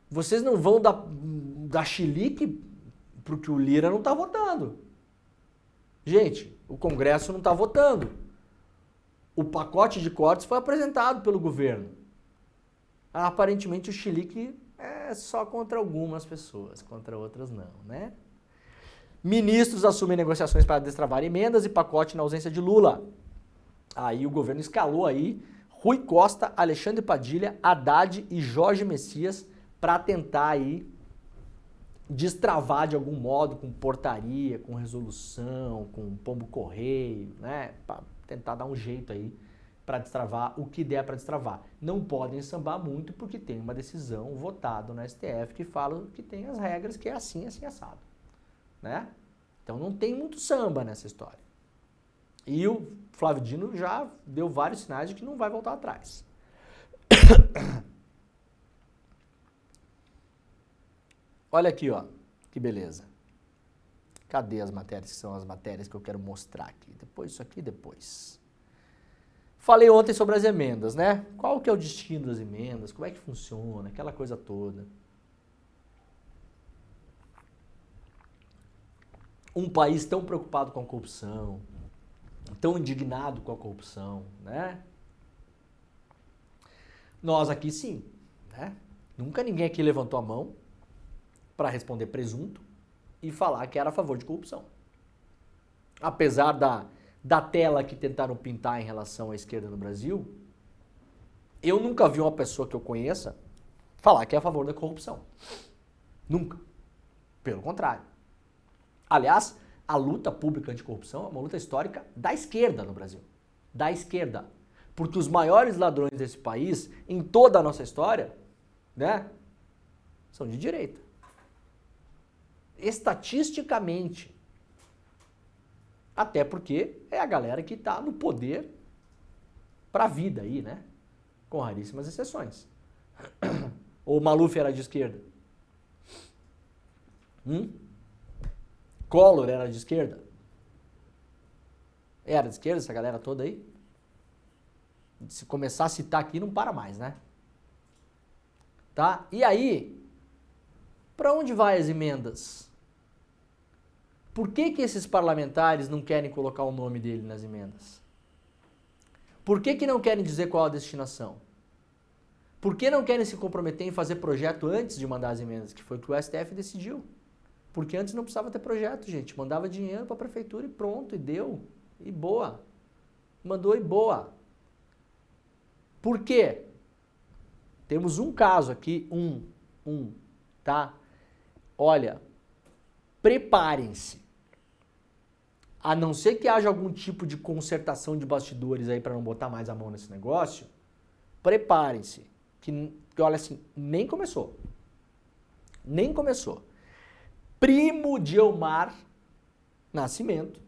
[SPEAKER 2] Vocês não vão dar chilique porque o Lira não tá votando. Gente, o Congresso não tá votando. O pacote de cortes foi apresentado pelo governo. Aparentemente o chilique é só contra algumas pessoas, contra outras não, né? Ministros assumem negociações para destravar emendas e pacote na ausência de Lula. Aí o governo escalou aí Rui Costa, Alexandre Padilha, Haddad e Jorge Messias para tentar aí destravar de algum modo com portaria, com resolução, com pombo correio, né? Para tentar dar um jeito aí para destravar o que der para destravar. Não podem sambar muito porque tem uma decisão votada no STF que fala que tem as regras, que é assim, assim, assado. Né? Então não tem muito samba nessa história. E o Flávio Dino já deu vários sinais de que não vai voltar atrás. Olha aqui, ó, que beleza. Cadê as matérias que são as matérias que eu quero mostrar aqui? Depois, isso aqui depois. Falei ontem sobre as emendas, né? Qual que é o destino das emendas? Como é que funciona? Aquela coisa toda. Um país tão preocupado com a corrupção, tão indignado com a corrupção, né? Nós aqui sim, né? Nunca ninguém aqui levantou a mão para responder presunto e falar que era a favor de corrupção. Apesar da tela que tentaram pintar em relação à esquerda no Brasil, eu nunca vi uma pessoa que eu conheça falar que é a favor da corrupção. Nunca. Pelo contrário. Aliás, a luta pública anticorrupção é uma luta histórica da esquerda no Brasil. Da esquerda. Porque os maiores ladrões desse país, em toda a nossa história, né, são de direita. Estatisticamente. Até porque é a galera que está no poder para a vida aí, né? Com raríssimas exceções. O Maluf era de esquerda? Collor era de esquerda? Era de esquerda essa galera toda aí? Se começar a citar aqui não para mais, né? Tá? E aí, para onde vai as emendas? Por que esses parlamentares não querem colocar o nome dele nas emendas? Por que não querem dizer qual a destinação? Por que não querem se comprometer em fazer projeto antes de mandar as emendas? Que foi o que o STF decidiu. Porque antes não precisava ter projeto, gente. Mandava dinheiro para a prefeitura e pronto, e deu. E boa. Mandou e boa. Por quê? Temos um caso aqui, tá? Olha, preparem-se. A não ser que haja algum tipo de concertação de bastidores aí para não botar mais a mão nesse negócio, preparem-se. Que olha assim, nem começou. Nem começou. Primo de Elmar Nascimento,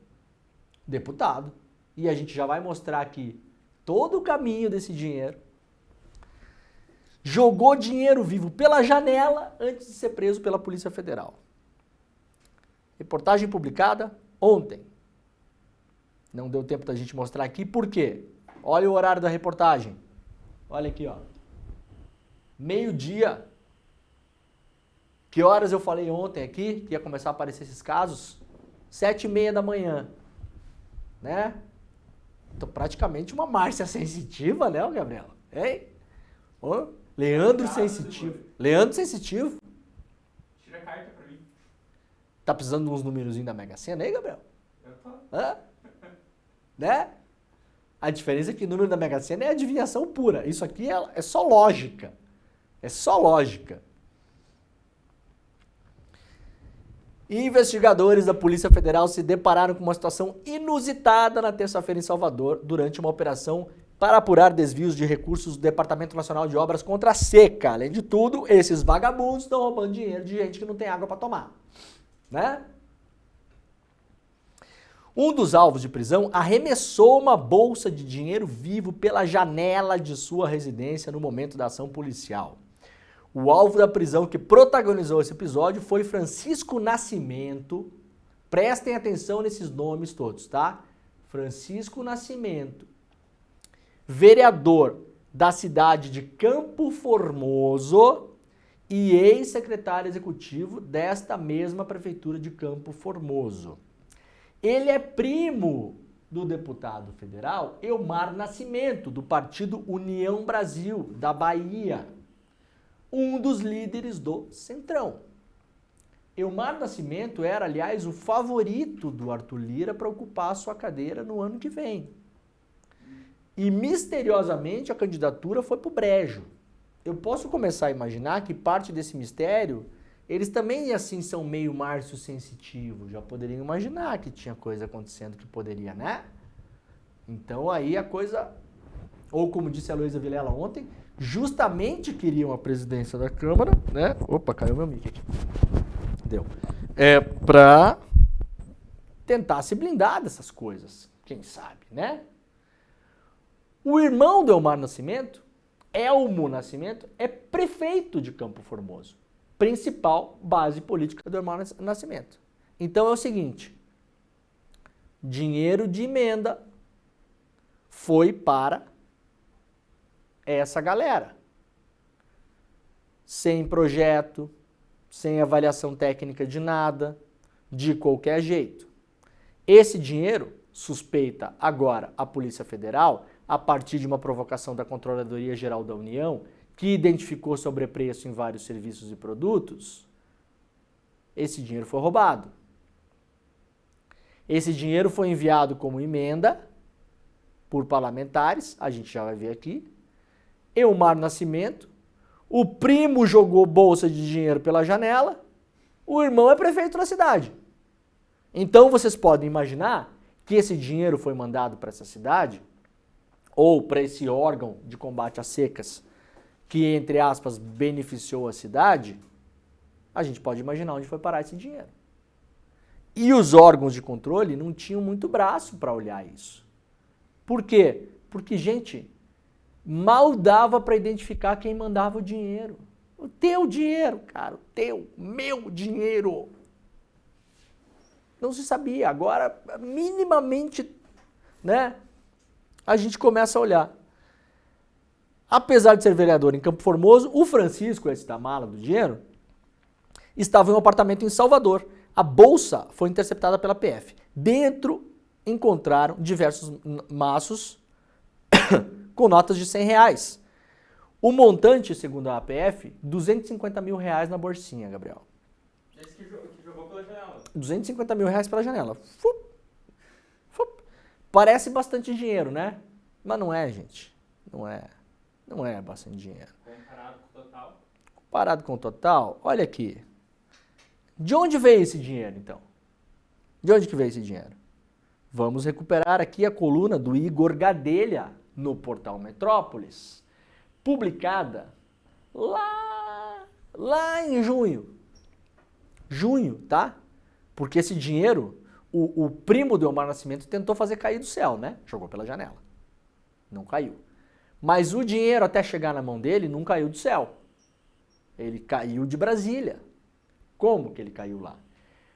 [SPEAKER 2] deputado, e a gente já vai mostrar aqui todo o caminho desse dinheiro, jogou dinheiro vivo pela janela antes de ser preso pela Polícia Federal. Reportagem publicada ontem. Não deu tempo da gente mostrar aqui, por quê? Olha o horário da reportagem. Olha aqui, ó. Meio-dia. Que horas eu falei ontem aqui que ia começar a aparecer esses casos? 7h30 da manhã. Né? Então, praticamente uma Márcia sensitiva, né, Gabriel? Hein? Ô, Leandro Sensitivo. Leandro Sensitivo.
[SPEAKER 3] Tira a carta pra mim.
[SPEAKER 2] Tá precisando de uns numerozinhos da Mega Sena aí, Gabriel?
[SPEAKER 3] Eu tô.
[SPEAKER 2] Hã? Né? A diferença é que o número da Mega Sena é adivinhação pura. Isso aqui é só lógica. É só lógica. Investigadores da Polícia Federal se depararam com uma situação inusitada na terça-feira em Salvador, durante uma operação para apurar desvios de recursos do Departamento Nacional de Obras contra a Seca. Além de tudo, esses vagabundos estão roubando dinheiro de gente que não tem água para tomar. né? Um dos alvos de prisão arremessou uma bolsa de dinheiro vivo pela janela de sua residência no momento da ação policial. O alvo da prisão que protagonizou esse episódio foi Francisco Nascimento. Prestem atenção nesses nomes todos, tá? Francisco Nascimento, vereador da cidade de Campo Formoso e ex-secretário executivo desta mesma prefeitura de Campo Formoso. Ele é primo do deputado federal Elmar Nascimento, do partido União Brasil, da Bahia, um dos líderes do Centrão. Elmar Nascimento era, aliás, o favorito do Arthur Lira para ocupar a sua cadeira no ano que vem. E, misteriosamente, a candidatura foi para o brejo. Eu posso começar a imaginar que parte desse mistério, eles também, assim, são meio Márcio sensitivo. Já poderiam imaginar que tinha coisa acontecendo que poderia, né? Então, aí a coisa, ou como disse a Luísa Vilela ontem, justamente queriam a presidência da Câmara, né? Opa, caiu meu mic aqui. Deu. Para tentar se blindar dessas coisas, quem sabe, né? O irmão do Elmar Nascimento, Elmo Nascimento, é prefeito de Campo Formoso, principal base política do Elmar Nascimento. Então é o seguinte, dinheiro de emenda foi para essa galera. Sem projeto, sem avaliação técnica de nada, de qualquer jeito. Esse dinheiro, suspeita agora a Polícia Federal, a partir de uma provocação da Controladoria Geral da União, que identificou sobrepreço em vários serviços e produtos, esse dinheiro foi roubado. Esse dinheiro foi enviado como emenda por parlamentares, a gente já vai ver aqui. Elmar Nascimento, o primo jogou bolsa de dinheiro pela janela, o irmão é prefeito da cidade. Então vocês podem imaginar que esse dinheiro foi mandado para essa cidade, ou para esse órgão de combate às secas, que, entre aspas, beneficiou a cidade, a gente pode imaginar onde foi parar esse dinheiro. E os órgãos de controle não tinham muito braço para olhar isso. Por quê? Porque, gente, mal dava para identificar quem mandava o dinheiro. O teu dinheiro, cara, o teu, meu dinheiro. Não se sabia. Agora, minimamente, né, a gente começa a olhar. Apesar de ser vereador em Campo Formoso, o Francisco, esse da mala do dinheiro, estava em um apartamento em Salvador. A bolsa foi interceptada pela PF. Dentro encontraram diversos maços com notas de R$100. O montante, segundo a APF, R$250 mil na bolsinha, Gabriel.
[SPEAKER 3] Esse que jogou pela janela.
[SPEAKER 2] R$250 mil pela janela. Fup, fup. Parece bastante dinheiro, né? Mas não é, gente. Não é. Não é bastante dinheiro.
[SPEAKER 3] Comparado com o total.
[SPEAKER 2] Comparado com o total, olha aqui. De onde veio esse dinheiro, então? De onde que veio esse dinheiro? Vamos recuperar aqui a coluna do Igor Gadelha no portal Metrópolis, publicada lá em junho. Junho, tá? Porque esse dinheiro, o primo do Elmar Nascimento tentou fazer cair do céu, né? Jogou pela janela. Não caiu. Mas o dinheiro até chegar na mão dele não caiu do céu. Ele caiu de Brasília. Como que ele caiu lá?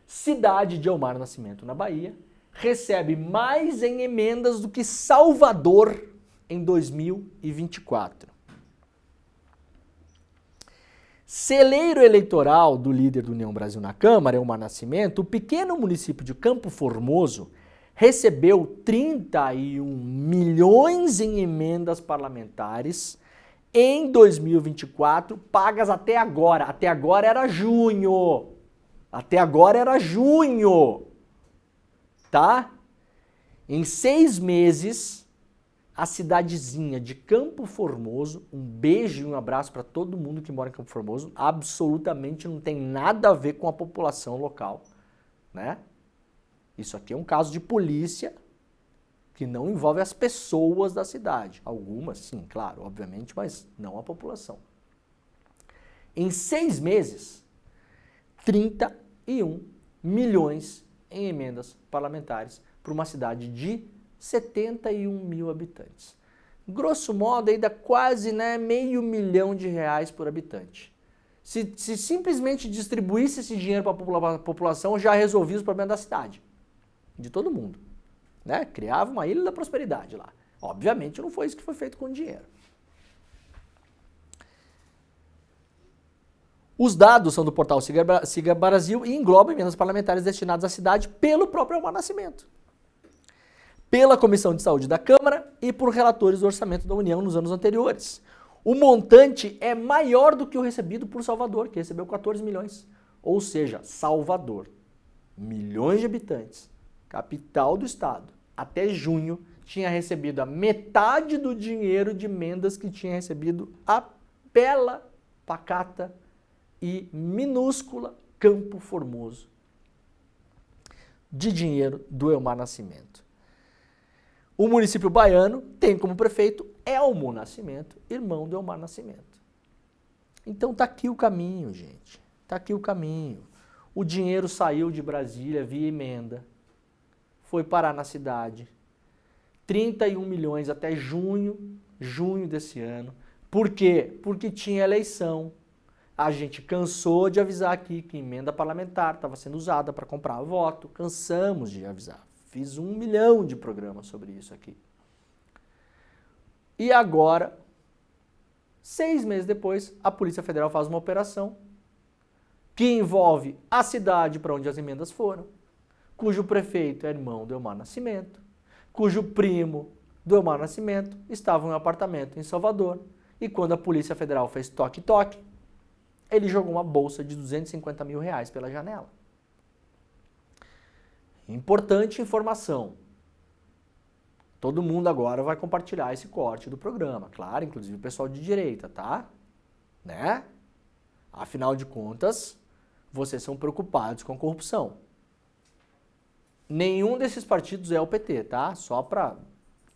[SPEAKER 2] Cidade de Elmar Nascimento, na Bahia, recebe mais em emendas do que Salvador em 2024. Celeiro eleitoral do líder do União Brasil na Câmara, Elmar Nascimento, o pequeno município de Campo Formoso recebeu 31 milhões em emendas parlamentares em 2024, pagas até agora. Até agora era junho. Até agora era junho. Tá? Em 6 meses, a cidadezinha de Campo Formoso, um beijo e um abraço para todo mundo que mora em Campo Formoso, absolutamente não tem nada a ver com a população local, né? Isso aqui é um caso de polícia que não envolve as pessoas da cidade. Algumas, sim, claro, obviamente, mas não a população. Em 6 meses, 31 milhões em emendas parlamentares para uma cidade de 71 mil habitantes. Grosso modo, aí dá quase R$500 mil por habitante. Se simplesmente distribuísse esse dinheiro para a população, já resolvia os problemas da cidade, de todo mundo. Né? Criava uma ilha da prosperidade lá. Obviamente não foi isso que foi feito com o dinheiro. Os dados são do portal Siga Brasil e englobam emendas parlamentares destinadas à cidade pelo próprio Elmar Nascimento, pela Comissão de Saúde da Câmara e por relatores do Orçamento da União nos anos anteriores. O montante é maior do que o recebido por Salvador, que recebeu 14 milhões. Ou seja, Salvador, milhões de habitantes, capital do estado, até junho, tinha recebido a metade do dinheiro de emendas que tinha recebido a bela, pacata e minúscula Campo Formoso de dinheiro do Elmar Nascimento. O município baiano tem como prefeito Elmo Nascimento, irmão do Elmar Nascimento. Então tá aqui o caminho, gente. Tá aqui o caminho. O dinheiro saiu de Brasília via emenda, foi parar na cidade. 31 milhões até junho desse ano. Por quê? Porque tinha eleição. A gente cansou de avisar aqui que emenda parlamentar estava sendo usada para comprar voto. Cansamos de avisar. Fiz 1 milhão de programas sobre isso aqui. E agora, 6 meses depois, a Polícia Federal faz uma operação que envolve a cidade para onde as emendas foram, cujo prefeito é irmão do Elmar Nascimento, cujo primo do Elmar Nascimento estava em um apartamento em Salvador, e quando a Polícia Federal fez toque-toque, ele jogou uma bolsa de R$250 mil pela janela. Importante informação. Todo mundo agora vai compartilhar esse corte do programa, claro, inclusive o pessoal de direita, tá? Né? Afinal de contas, vocês são preocupados com a corrupção. Nenhum desses partidos é o PT, tá? Só para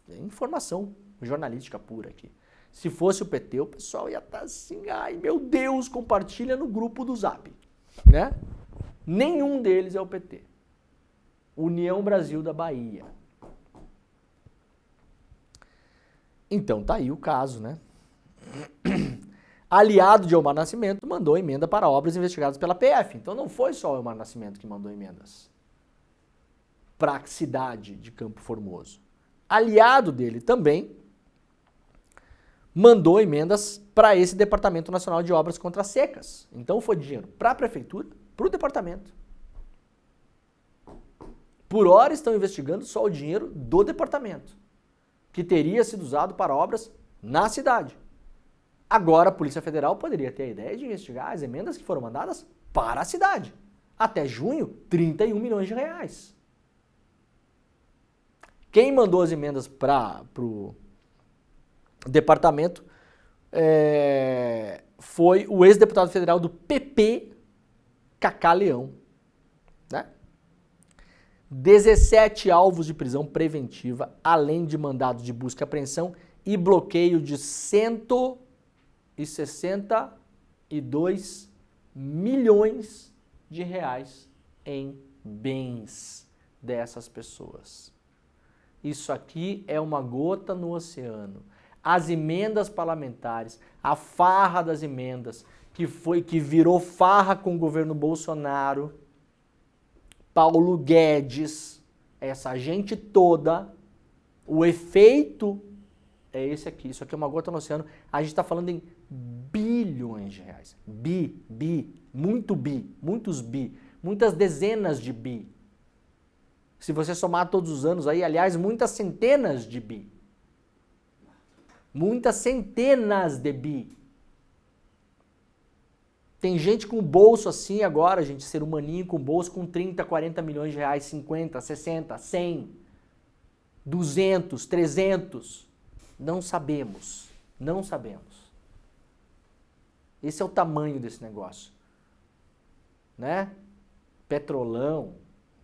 [SPEAKER 2] informação jornalística pura aqui. Se fosse o PT, o pessoal ia estar assim, ai meu Deus, compartilha no grupo do Zap, né? Nenhum deles é o PT. União Brasil da Bahia. Então tá aí o caso, né? Aliado de Elmar Nascimento mandou emenda para obras investigadas pela PF. Então não foi só o Elmar Nascimento que mandou emendas para a cidade de Campo Formoso. Aliado dele também mandou emendas para esse Departamento Nacional de Obras contra as Secas. Então foi dinheiro para a prefeitura, para o departamento. Por hora estão investigando só o dinheiro do departamento, que teria sido usado para obras na cidade. Agora a Polícia Federal poderia ter a ideia de investigar as emendas que foram mandadas para a cidade. Até junho, 31 milhões de reais. Quem mandou as emendas para o departamento foi o ex-deputado federal do PP, Cacá Leão. Né? 17 alvos de prisão preventiva, além de mandados de busca e apreensão e bloqueio de 162 milhões de reais em bens dessas pessoas. Isso aqui é uma gota no oceano. As emendas parlamentares, a farra das emendas, que virou farra com o governo Bolsonaro, Paulo Guedes, essa gente toda, o efeito é esse aqui. Isso aqui é uma gota no oceano. A gente está falando em bilhões de reais. Muitos bi, muitas dezenas de bi. Se você somar todos os anos aí, aliás, muitas centenas de bi. Muitas centenas de bi. Tem gente com bolso assim agora, gente, ser humaninho com bolso com 30, 40 milhões de reais, 50, 60, 100, 200, 300. Não sabemos. Esse é o tamanho desse negócio. Né? Petrolão,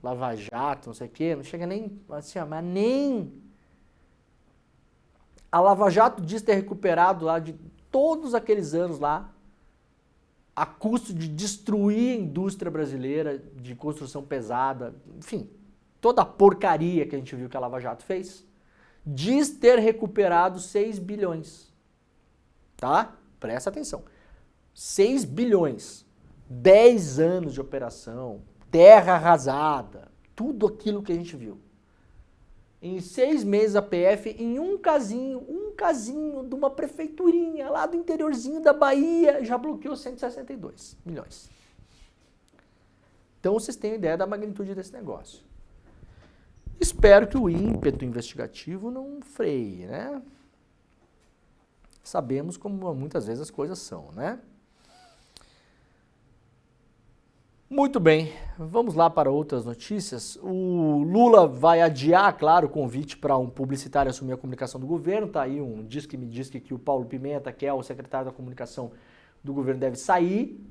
[SPEAKER 2] Lava Jato, não sei o quê, não chega nem assim, mas nem... A Lava Jato diz ter recuperado lá de todos aqueles anos lá a custo de destruir a indústria brasileira de construção pesada, enfim, toda a porcaria que a gente viu que a Lava Jato fez, diz ter recuperado 6 bilhões. Tá? Presta atenção. 6 bilhões. 10 anos de operação, terra arrasada, tudo aquilo que a gente viu. Em 6 meses a PF, em um casinho de uma prefeiturinha lá do interiorzinho da Bahia, já bloqueou 162 milhões. Então vocês têm ideia da magnitude desse negócio. Espero que o ímpeto investigativo não freie, né? Sabemos como muitas vezes as coisas são, né? Muito bem, vamos lá para outras notícias. O Lula vai adiar, claro, o convite para um publicitário assumir a comunicação do governo. Tá aí um me diz que o Paulo Pimenta, que é o secretário da comunicação do governo, deve sair.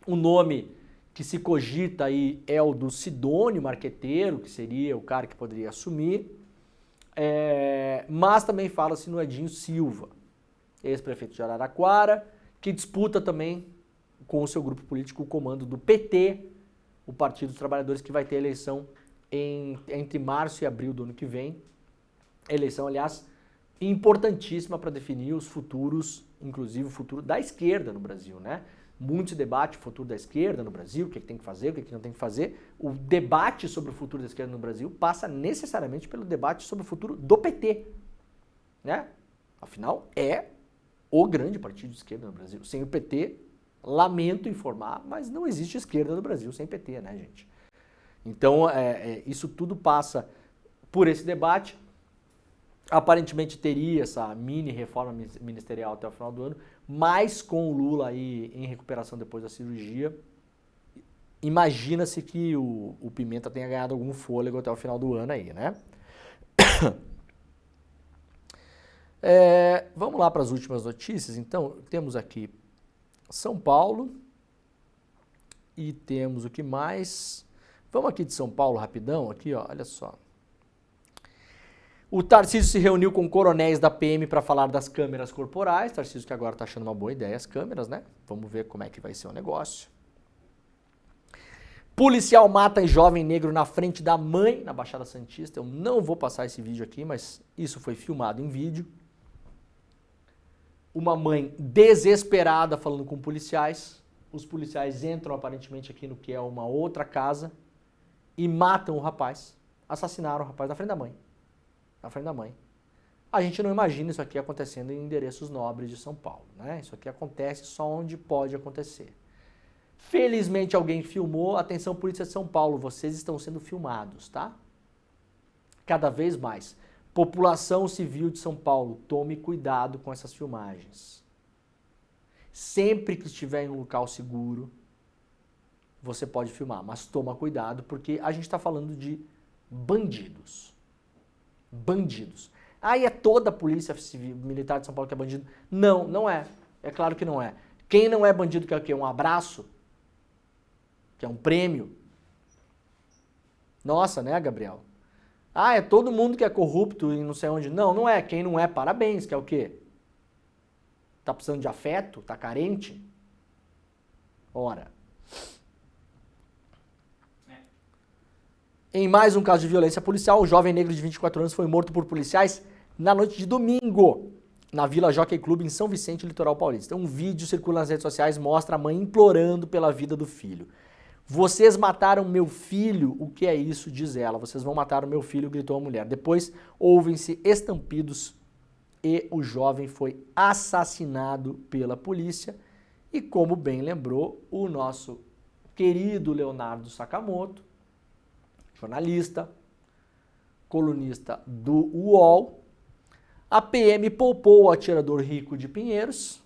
[SPEAKER 2] O nome que se cogita aí é o do Sidônio Marqueteiro, que seria o cara que poderia assumir. Mas também fala-se no Edinho Silva, ex-prefeito de Araraquara, que disputa também com o seu grupo político o comando do PT, o Partido dos Trabalhadores, que vai ter eleição entre março e abril do ano que vem. Eleição, aliás, importantíssima para definir os futuros, inclusive o futuro da esquerda no Brasil, né? Muito se debate o futuro da esquerda no Brasil, o que tem que fazer, o que não tem que fazer. O debate sobre o futuro da esquerda no Brasil passa necessariamente pelo debate sobre o futuro do PT, né? Afinal, é o grande partido de esquerda no Brasil. Sem o PT, lamento informar, mas não existe esquerda no Brasil sem PT, né, gente? Então, isso tudo passa por esse debate. Aparentemente teria essa mini reforma ministerial até o final do ano, mas com o Lula aí em recuperação depois da cirurgia, imagina-se que o Pimenta tenha ganhado algum fôlego até o final do ano aí, né? Vamos lá para as últimas notícias. Então, temos aqui São Paulo e temos o que mais? Vamos aqui de São Paulo rapidão, aqui ó, olha só. O Tarcísio se reuniu com coronéis da PM para falar das câmeras corporais. Tarcísio que agora está achando uma boa ideia as câmeras, né? Vamos ver como é que vai ser o negócio. Policial mata jovem negro na frente da mãe na Baixada Santista. Eu não vou passar esse vídeo aqui, mas isso foi filmado em vídeo. Uma mãe desesperada falando com policiais. Os policiais entram aparentemente aqui no que é uma outra casa e matam o rapaz. Assassinaram o rapaz na frente da mãe. Na frente da mãe. A gente não imagina isso aqui acontecendo em endereços nobres de São Paulo, né? Isso aqui acontece só onde pode acontecer. Felizmente alguém filmou. Atenção, Polícia de São Paulo, vocês estão sendo filmados, tá? Cada vez mais. População civil de São Paulo, tome cuidado com essas filmagens. Sempre que estiver em um local seguro, você pode filmar, mas toma cuidado porque a gente está falando de bandidos. Bandidos. Aí é toda a polícia civil, militar de São Paulo que é bandido? Não, não é. É claro que não é. Quem não é bandido quer o quê? Um abraço? Quer um prêmio? Nossa, né, Gabriel? Ah, é todo mundo que é corrupto e não sei onde. Não, não é. Quem não é, parabéns. Quer o quê? Tá precisando de afeto? Tá carente? Ora. Em mais um caso de violência policial, o jovem negro de 24 anos foi morto por policiais na noite de domingo, na Vila Jockey Club, em São Vicente, litoral paulista. Um vídeo circula nas redes sociais e mostra a mãe implorando pela vida do filho. Vocês mataram meu filho, o que é isso? Diz ela. Vocês vão matar o meu filho, gritou a mulher. Depois, ouvem-se estampidos e o jovem foi assassinado pela polícia. E como bem lembrou o nosso querido Leonardo Sakamoto, jornalista, colunista do UOL, a PM poupou o atirador rico de Pinheiros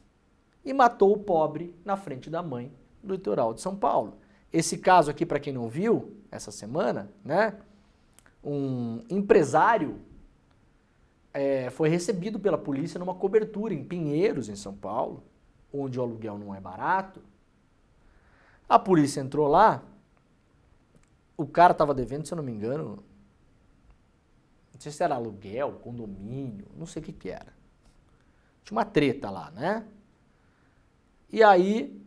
[SPEAKER 2] e matou o pobre na frente da mãe do litoral de São Paulo. Esse caso aqui, para quem não viu, essa semana, né, um empresário foi recebido pela polícia numa cobertura em Pinheiros, em São Paulo, onde o aluguel não é barato. A polícia entrou lá, o cara estava devendo, se eu não me engano, não sei se era aluguel, condomínio, não sei o que era. Tinha uma treta lá, né? E aí,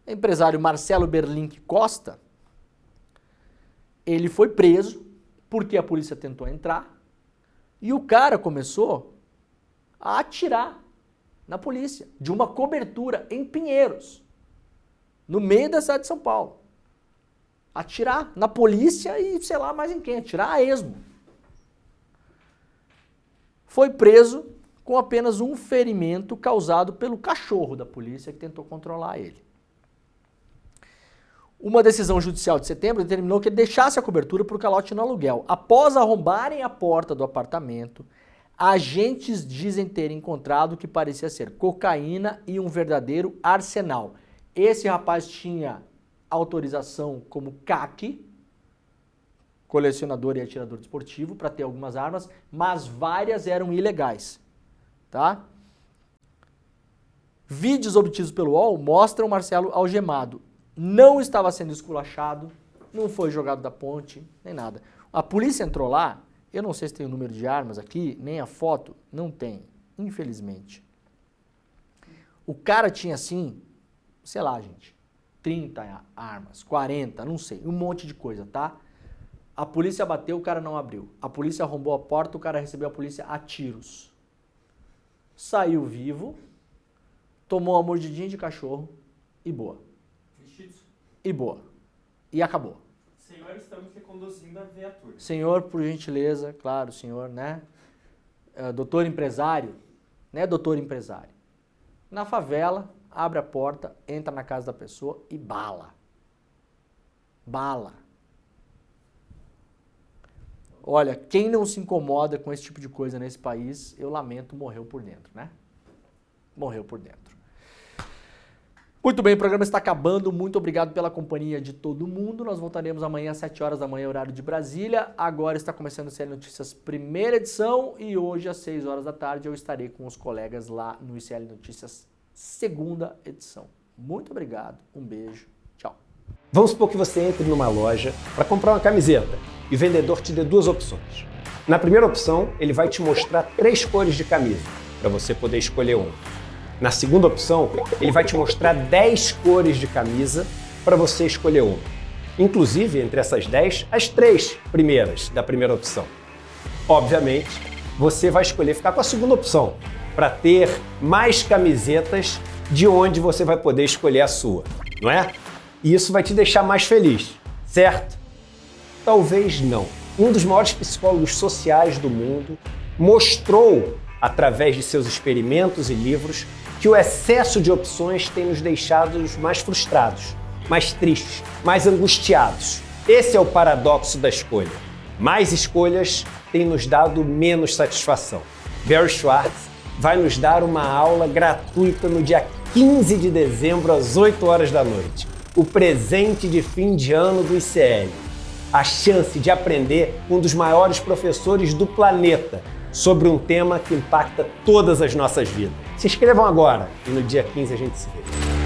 [SPEAKER 2] o empresário Marcelo Berlink Costa, ele foi preso porque a polícia tentou entrar e o cara começou a atirar na polícia, de uma cobertura em Pinheiros, no meio da cidade de São Paulo. Atirar na polícia e sei lá mais em quem, atirar a esmo. Foi preso com apenas um ferimento causado pelo cachorro da polícia que tentou controlar ele. Uma decisão judicial de setembro determinou que ele deixasse a cobertura por calote no aluguel. Após arrombarem a porta do apartamento, agentes dizem ter encontrado o que parecia ser cocaína e um verdadeiro arsenal. Esse rapaz tinha autorização como CAC, colecionador e atirador desportivo, para ter algumas armas, mas várias eram ilegais. Tá? Vídeos obtidos pelo UOL mostram Marcelo algemado. Não estava sendo esculachado, não foi jogado da ponte, nem nada. A polícia entrou lá, eu não sei se tem o número de armas aqui, nem a foto, não tem, infelizmente. O cara tinha assim, sei lá, gente, 30 armas, 40, não sei, um monte de coisa, tá? A polícia bateu, o cara não abriu. A polícia arrombou a porta, o cara recebeu a polícia a tiros. Saiu vivo, tomou uma mordidinha de cachorro e boa. E boa. E acabou.
[SPEAKER 3] Senhor, estamos reconduzindo a viatura.
[SPEAKER 2] Senhor, por gentileza, claro, senhor, né? Doutor empresário, né, doutor empresário? Na favela, abre a porta, entra na casa da pessoa e bala. Bala. Olha, quem não se incomoda com esse tipo de coisa nesse país, eu lamento, morreu por dentro, né? Morreu por dentro. Muito bem, o programa está acabando. Muito obrigado pela companhia de todo mundo. Nós voltaremos amanhã às 7 horas da manhã, horário de Brasília. Agora está começando o ICL Notícias primeira edição e hoje às 6 horas da tarde eu estarei com os colegas lá no ICL Notícias segunda edição. Muito obrigado, um beijo, tchau.
[SPEAKER 1] Vamos supor que você entre numa loja para comprar uma camiseta e o vendedor te dê duas opções. Na primeira opção, ele vai te mostrar 3 cores de camisa para você poder escolher uma. Na segunda opção, ele vai te mostrar 10 cores de camisa para você escolher uma. Inclusive, entre essas 10, as 3 primeiras da primeira opção. Obviamente, você vai escolher ficar com a segunda opção, para ter mais camisetas de onde você vai poder escolher a sua, não é? E isso vai te deixar mais feliz, certo? Talvez não. Um dos maiores psicólogos sociais do mundo mostrou, através de seus experimentos e livros, que o excesso de opções tem nos deixado mais frustrados, mais tristes, mais angustiados. Esse é o paradoxo da escolha. Mais escolhas têm nos dado menos satisfação. Barry Schwartz vai nos dar uma aula gratuita no dia 15 de dezembro, às 8 horas da noite. O presente de fim de ano do ICL. A chance de aprender com um dos maiores professores do planeta sobre um tema que impacta todas as nossas vidas. Se inscrevam agora e no dia 15 a gente se vê.